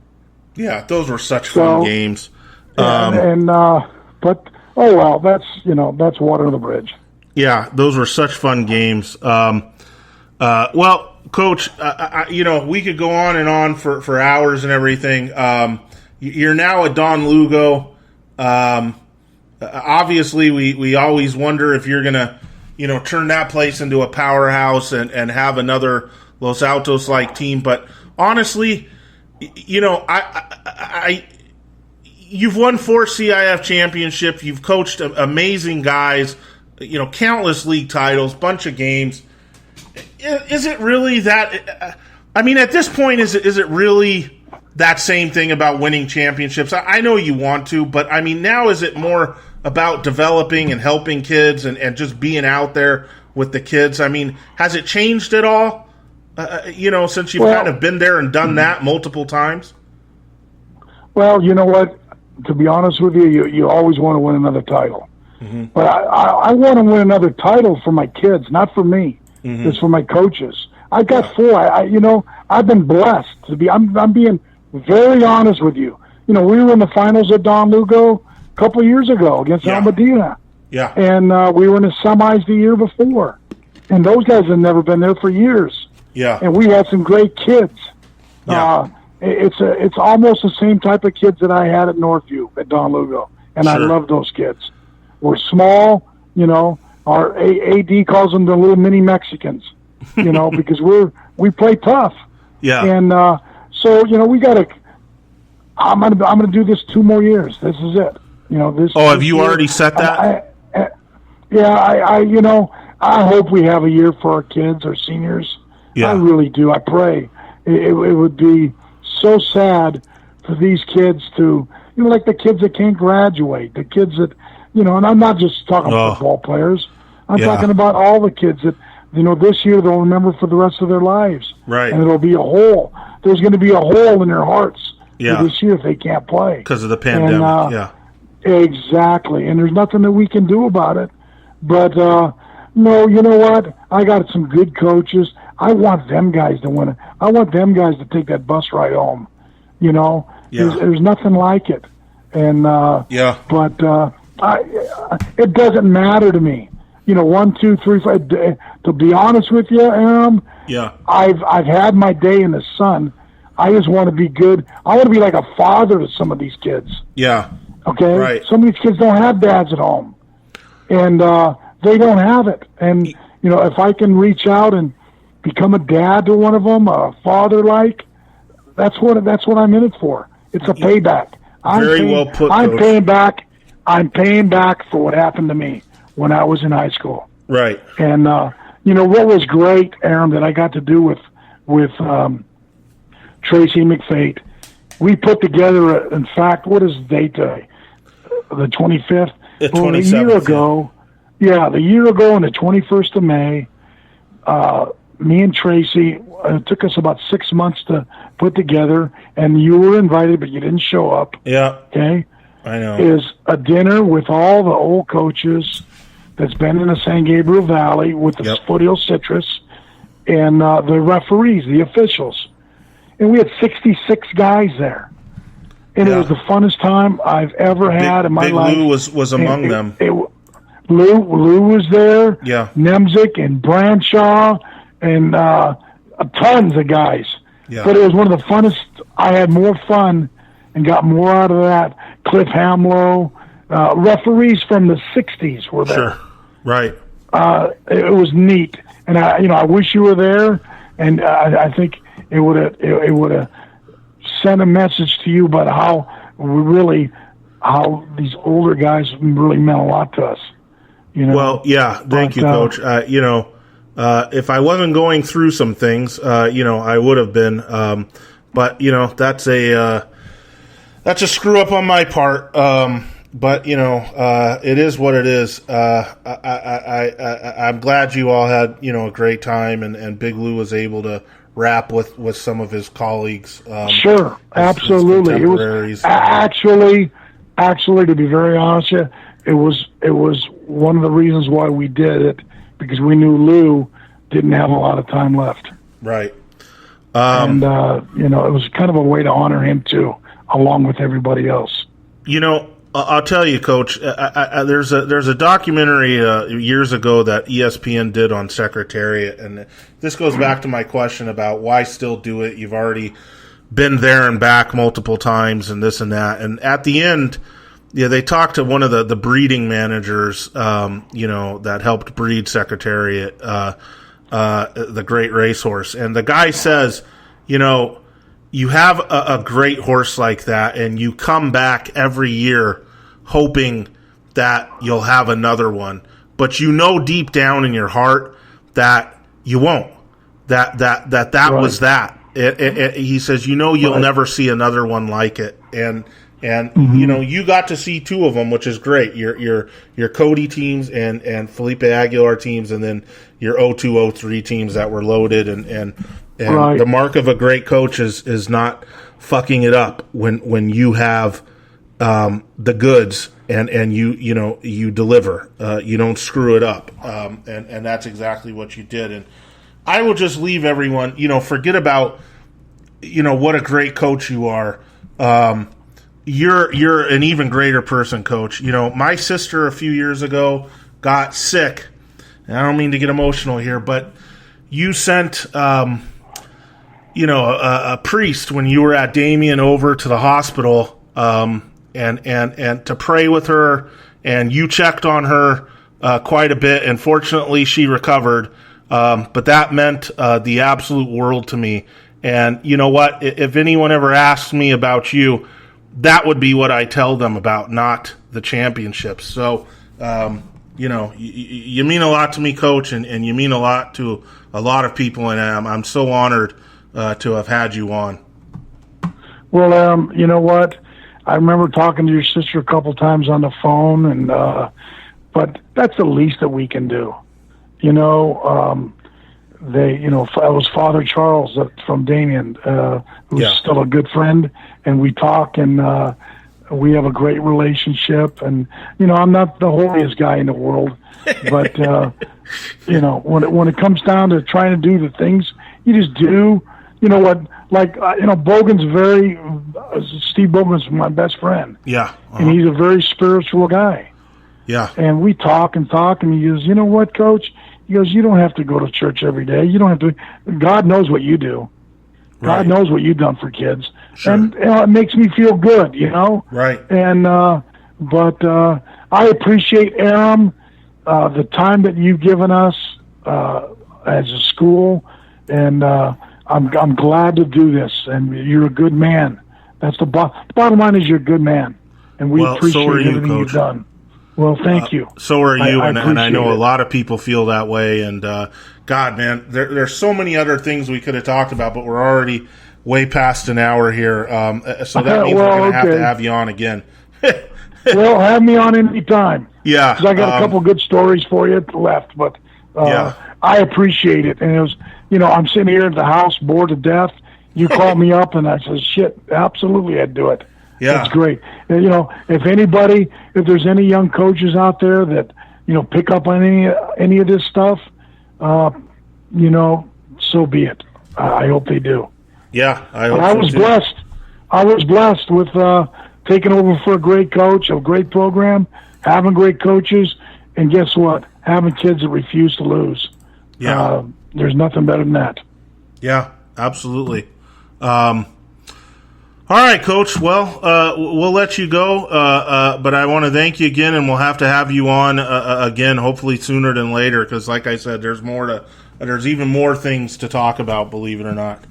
Speaker 1: Yeah, those were such fun games.
Speaker 2: But oh well, that's water on the bridge.
Speaker 1: Yeah, those were such fun games. Well, Coach, we could go on and on for hours and everything. You're now at Don Lugo. Obviously, we always wonder if you're going to, turn that place into a powerhouse and have another Los Altos-like team. But honestly, you've won 4 CIF championships. You've coached amazing guys, countless league titles, bunch of games. Is it really that? At this point, is it really that same thing about winning championships? I know you want to, but now is it more about developing and helping kids and just being out there with the kids? Has it changed at all? Since you've kind of been there and done that multiple times?
Speaker 2: Well, you know what? To be honest with you, you always want to win another title. Mm-hmm. But I want to win another title for my kids, not for me. Mm-hmm. It's for my coaches. I got 4. I've been blessed to be. I'm being very honest with you. We were in the finals at Don Lugo a couple of years ago against Almadena.
Speaker 1: Yeah.
Speaker 2: And we were in the semis the year before. And those guys have never been there for years.
Speaker 1: Yeah.
Speaker 2: And we had some great kids.
Speaker 1: Yeah.
Speaker 2: It's almost the same type of kids that I had at Northview at Don Lugo. And I love those kids. We're small, our AD calls them the little mini Mexicans, because we play tough.
Speaker 1: Yeah.
Speaker 2: And so, we got to I'm gonna do this 2 more years. This is it.
Speaker 1: Have you already set that?
Speaker 2: I hope we have a year for our kids, our seniors.
Speaker 1: Yeah.
Speaker 2: I really do. I pray. It would be so sad for these kids to, like the kids that can't graduate, the kids that, and I'm not just talking football players. I'm talking about all the kids that, this year they'll remember for the rest of their lives.
Speaker 1: Right.
Speaker 2: And it'll be a hole. There's going to be a hole in their hearts for this year if they can't play.
Speaker 1: Because of the pandemic,
Speaker 2: Exactly. And there's nothing that we can do about it. But, no, you know what? I got some good coaches. I want them guys to win it. I want them guys to take that bus ride home. There's nothing like it. And but it doesn't matter to me. 1, 2, 3, 4. To be honest with you, Aram, I've had my day in the sun. I just want to be good. I want to be like a father to some of these kids.
Speaker 1: Yeah.
Speaker 2: Okay.
Speaker 1: Right.
Speaker 2: Some of these kids don't have dads at home, and they don't have it. And if I can reach out and become a dad to one of them, a father, that's what I'm in it for. It's a payback.
Speaker 1: Well put,
Speaker 2: I'm
Speaker 1: Coach.
Speaker 2: paying back. I'm paying back for what happened to me when I was in high school.
Speaker 1: Right.
Speaker 2: And what was great, Aram, that I got to do with Tracy McFate. We put together, in fact, what is the date today? The 25th?
Speaker 1: The 27th.
Speaker 2: Well, a year ago, the year ago on the 21st of May, me and Tracy, it took us about 6 months to put together, and you were invited, but you didn't show up.
Speaker 1: Yeah.
Speaker 2: Okay?
Speaker 1: I know.
Speaker 2: Is a dinner with all the old coaches that's been in the San Gabriel Valley with the Foothill Citrus and the referees, the officials. And we had 66 guys there. And it was the funnest time I've ever had in my life.
Speaker 1: Big Lou was among them.
Speaker 2: Lou was there.
Speaker 1: Yeah.
Speaker 2: Nemzik and Branshaw and tons of guys.
Speaker 1: Yeah.
Speaker 2: But it was one of the funnest. I had more fun and got more out of that. Cliff Hamlow, referees from the 60s were there.
Speaker 1: Sure. Right.
Speaker 2: It was neat. And I wish you were there. And I think it would have sent a message to you about how these older guys really meant a lot to us.
Speaker 1: Well, thank you, Coach. If I wasn't going through some things, I would have been. But that's a screw up on my part. But it is what it is. I'm glad you all had a great time, and Big Lou was able to rap with some of his colleagues.
Speaker 2: Sure, absolutely. It was actually, to be very honest, it was one of the reasons why we did it, because we knew Lou didn't have a lot of time left.
Speaker 1: Right.
Speaker 2: And it was kind of a way to honor him too, along with everybody else.
Speaker 1: I'll tell you, Coach. There's a documentary years ago that ESPN did on Secretariat, and this goes back to my question about why still do it. You've already been there and back multiple times, and this and that. And at the end, they talked to one of the breeding managers, that helped breed Secretariat, the great racehorse, and the guy says, you have a great horse like that, and you come back every year hoping that you'll have another one, but deep down in your heart that you won't. That right. Was that. He says, you'll right. never see another one like it, and mm-hmm. You got to see 2 of them, which is great. Your Cody teams and Felipe Aguilar teams, and then your 02-03 teams that were loaded, and And
Speaker 2: Right.
Speaker 1: the mark of a great coach is not fucking it up when you have the goods and you deliver. You don't screw it up. And that's exactly what you did. And I will just leave everyone, forget about, what a great coach you are. You're an even greater person, Coach. My sister a few years ago got sick. And I don't mean to get emotional here, but you sent, a priest when you were at Damien over to the hospital, and to pray with her, and you checked on her quite a bit, and fortunately she recovered. But that meant the absolute world to me. And you know what? If anyone ever asks me about you, that would be what I tell them about, not the championships. So, you mean a lot to me, Coach, and you mean a lot to a lot of people, and I'm so honored to have had you on.
Speaker 2: Well, you know what? I remember talking to your sister a couple times on the phone, and but that's the least that we can do. It was Father Charles from Damien, who's still a good friend, and we talk, and we have a great relationship. And I'm not the holiest guy in the world, but when it comes down to trying to do the things you just do, Steve Bogan's my best friend.
Speaker 1: Yeah.
Speaker 2: And he's a very spiritual guy.
Speaker 1: Yeah.
Speaker 2: And we talk, and he goes, you know what, Coach? He goes, you don't have to go to church every day. You don't have to. God knows what you do.
Speaker 1: Right.
Speaker 2: God knows what you've done for kids.
Speaker 1: Sure.
Speaker 2: And it makes me feel good,
Speaker 1: Right.
Speaker 2: And, but I appreciate, Aram, the time that you've given us as a school, and I'm glad to do this, and you're a good man. That's the bottom line is you're a good man, and we appreciate everything you've done. Well, thank you.
Speaker 1: So are you, and I know
Speaker 2: it.
Speaker 1: a lot of people feel that way. And God, man, there's so many other things we could have talked about, but we're already way past an hour here. So that means we're going to have you on again.
Speaker 2: Well, have me on any time.
Speaker 1: Yeah,
Speaker 2: 'cause I got a couple good stories for you left, but I appreciate it. And it was, I'm sitting here at the house, bored to death. You called me up, and I said, "Shit, absolutely, I'd do it."
Speaker 1: Yeah,
Speaker 2: that's great. And, if there's any young coaches out there that pick up on any of this stuff, so be it. I hope they do.
Speaker 1: Yeah, I hope.
Speaker 2: I was blessed. I was blessed with taking over for a great coach, a great program, having great coaches, and guess what? Having kids that refuse to lose.
Speaker 1: Yeah,
Speaker 2: there's nothing better than that.
Speaker 1: Yeah, absolutely. All right, Coach. Well, we'll let you go, but I want to thank you again, and we'll have to have you on again, hopefully sooner than later, because, like I said, there's even more things to talk about. Believe it or not.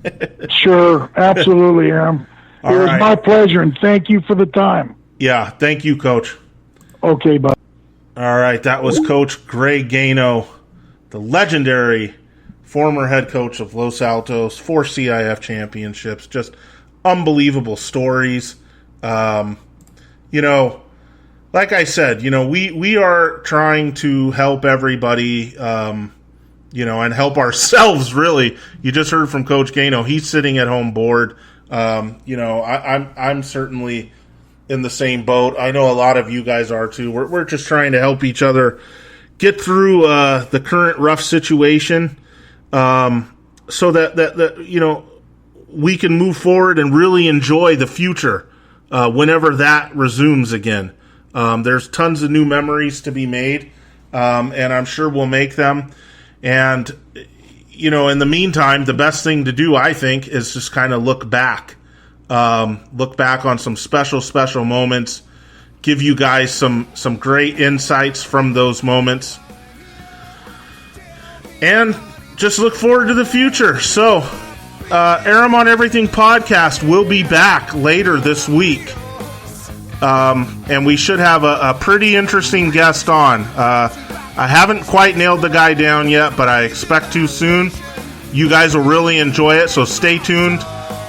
Speaker 2: Sure, absolutely, Aram. It was my pleasure, and thank you for the time.
Speaker 1: Yeah, thank you, Coach.
Speaker 2: Okay, bud.
Speaker 1: All right, that was Coach Greg Gano, the legendary former head coach of Los Altos, 4 CIF championships, just unbelievable stories. Like I said, we are trying to help everybody, and help ourselves, really. You just heard from Coach Gano. He's sitting at home bored. I'm certainly in the same boat. I know a lot of you guys are too. We're just trying to help each other get through the current rough situation, so that we can move forward and really enjoy the future whenever that resumes again. There's tons of new memories to be made, and I'm sure we'll make them. And, in the meantime, the best thing to do, I think, is just kind of look back. Look back on some special moments, give you guys some great insights from those moments, and just look forward to the future. So, Aram on Everything podcast will be back later this week, and we should have a pretty interesting guest on. I haven't quite nailed the guy down yet, but I expect to soon. You guys will really enjoy it, so stay tuned.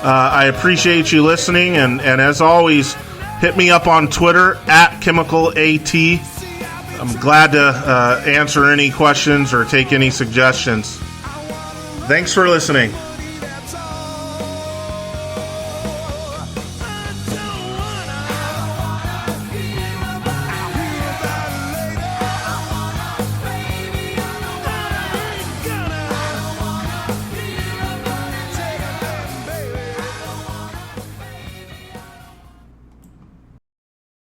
Speaker 1: I appreciate you listening, and as always, hit me up on Twitter @ChemicalAT. I'm glad to answer any questions or take any suggestions. Thanks for listening.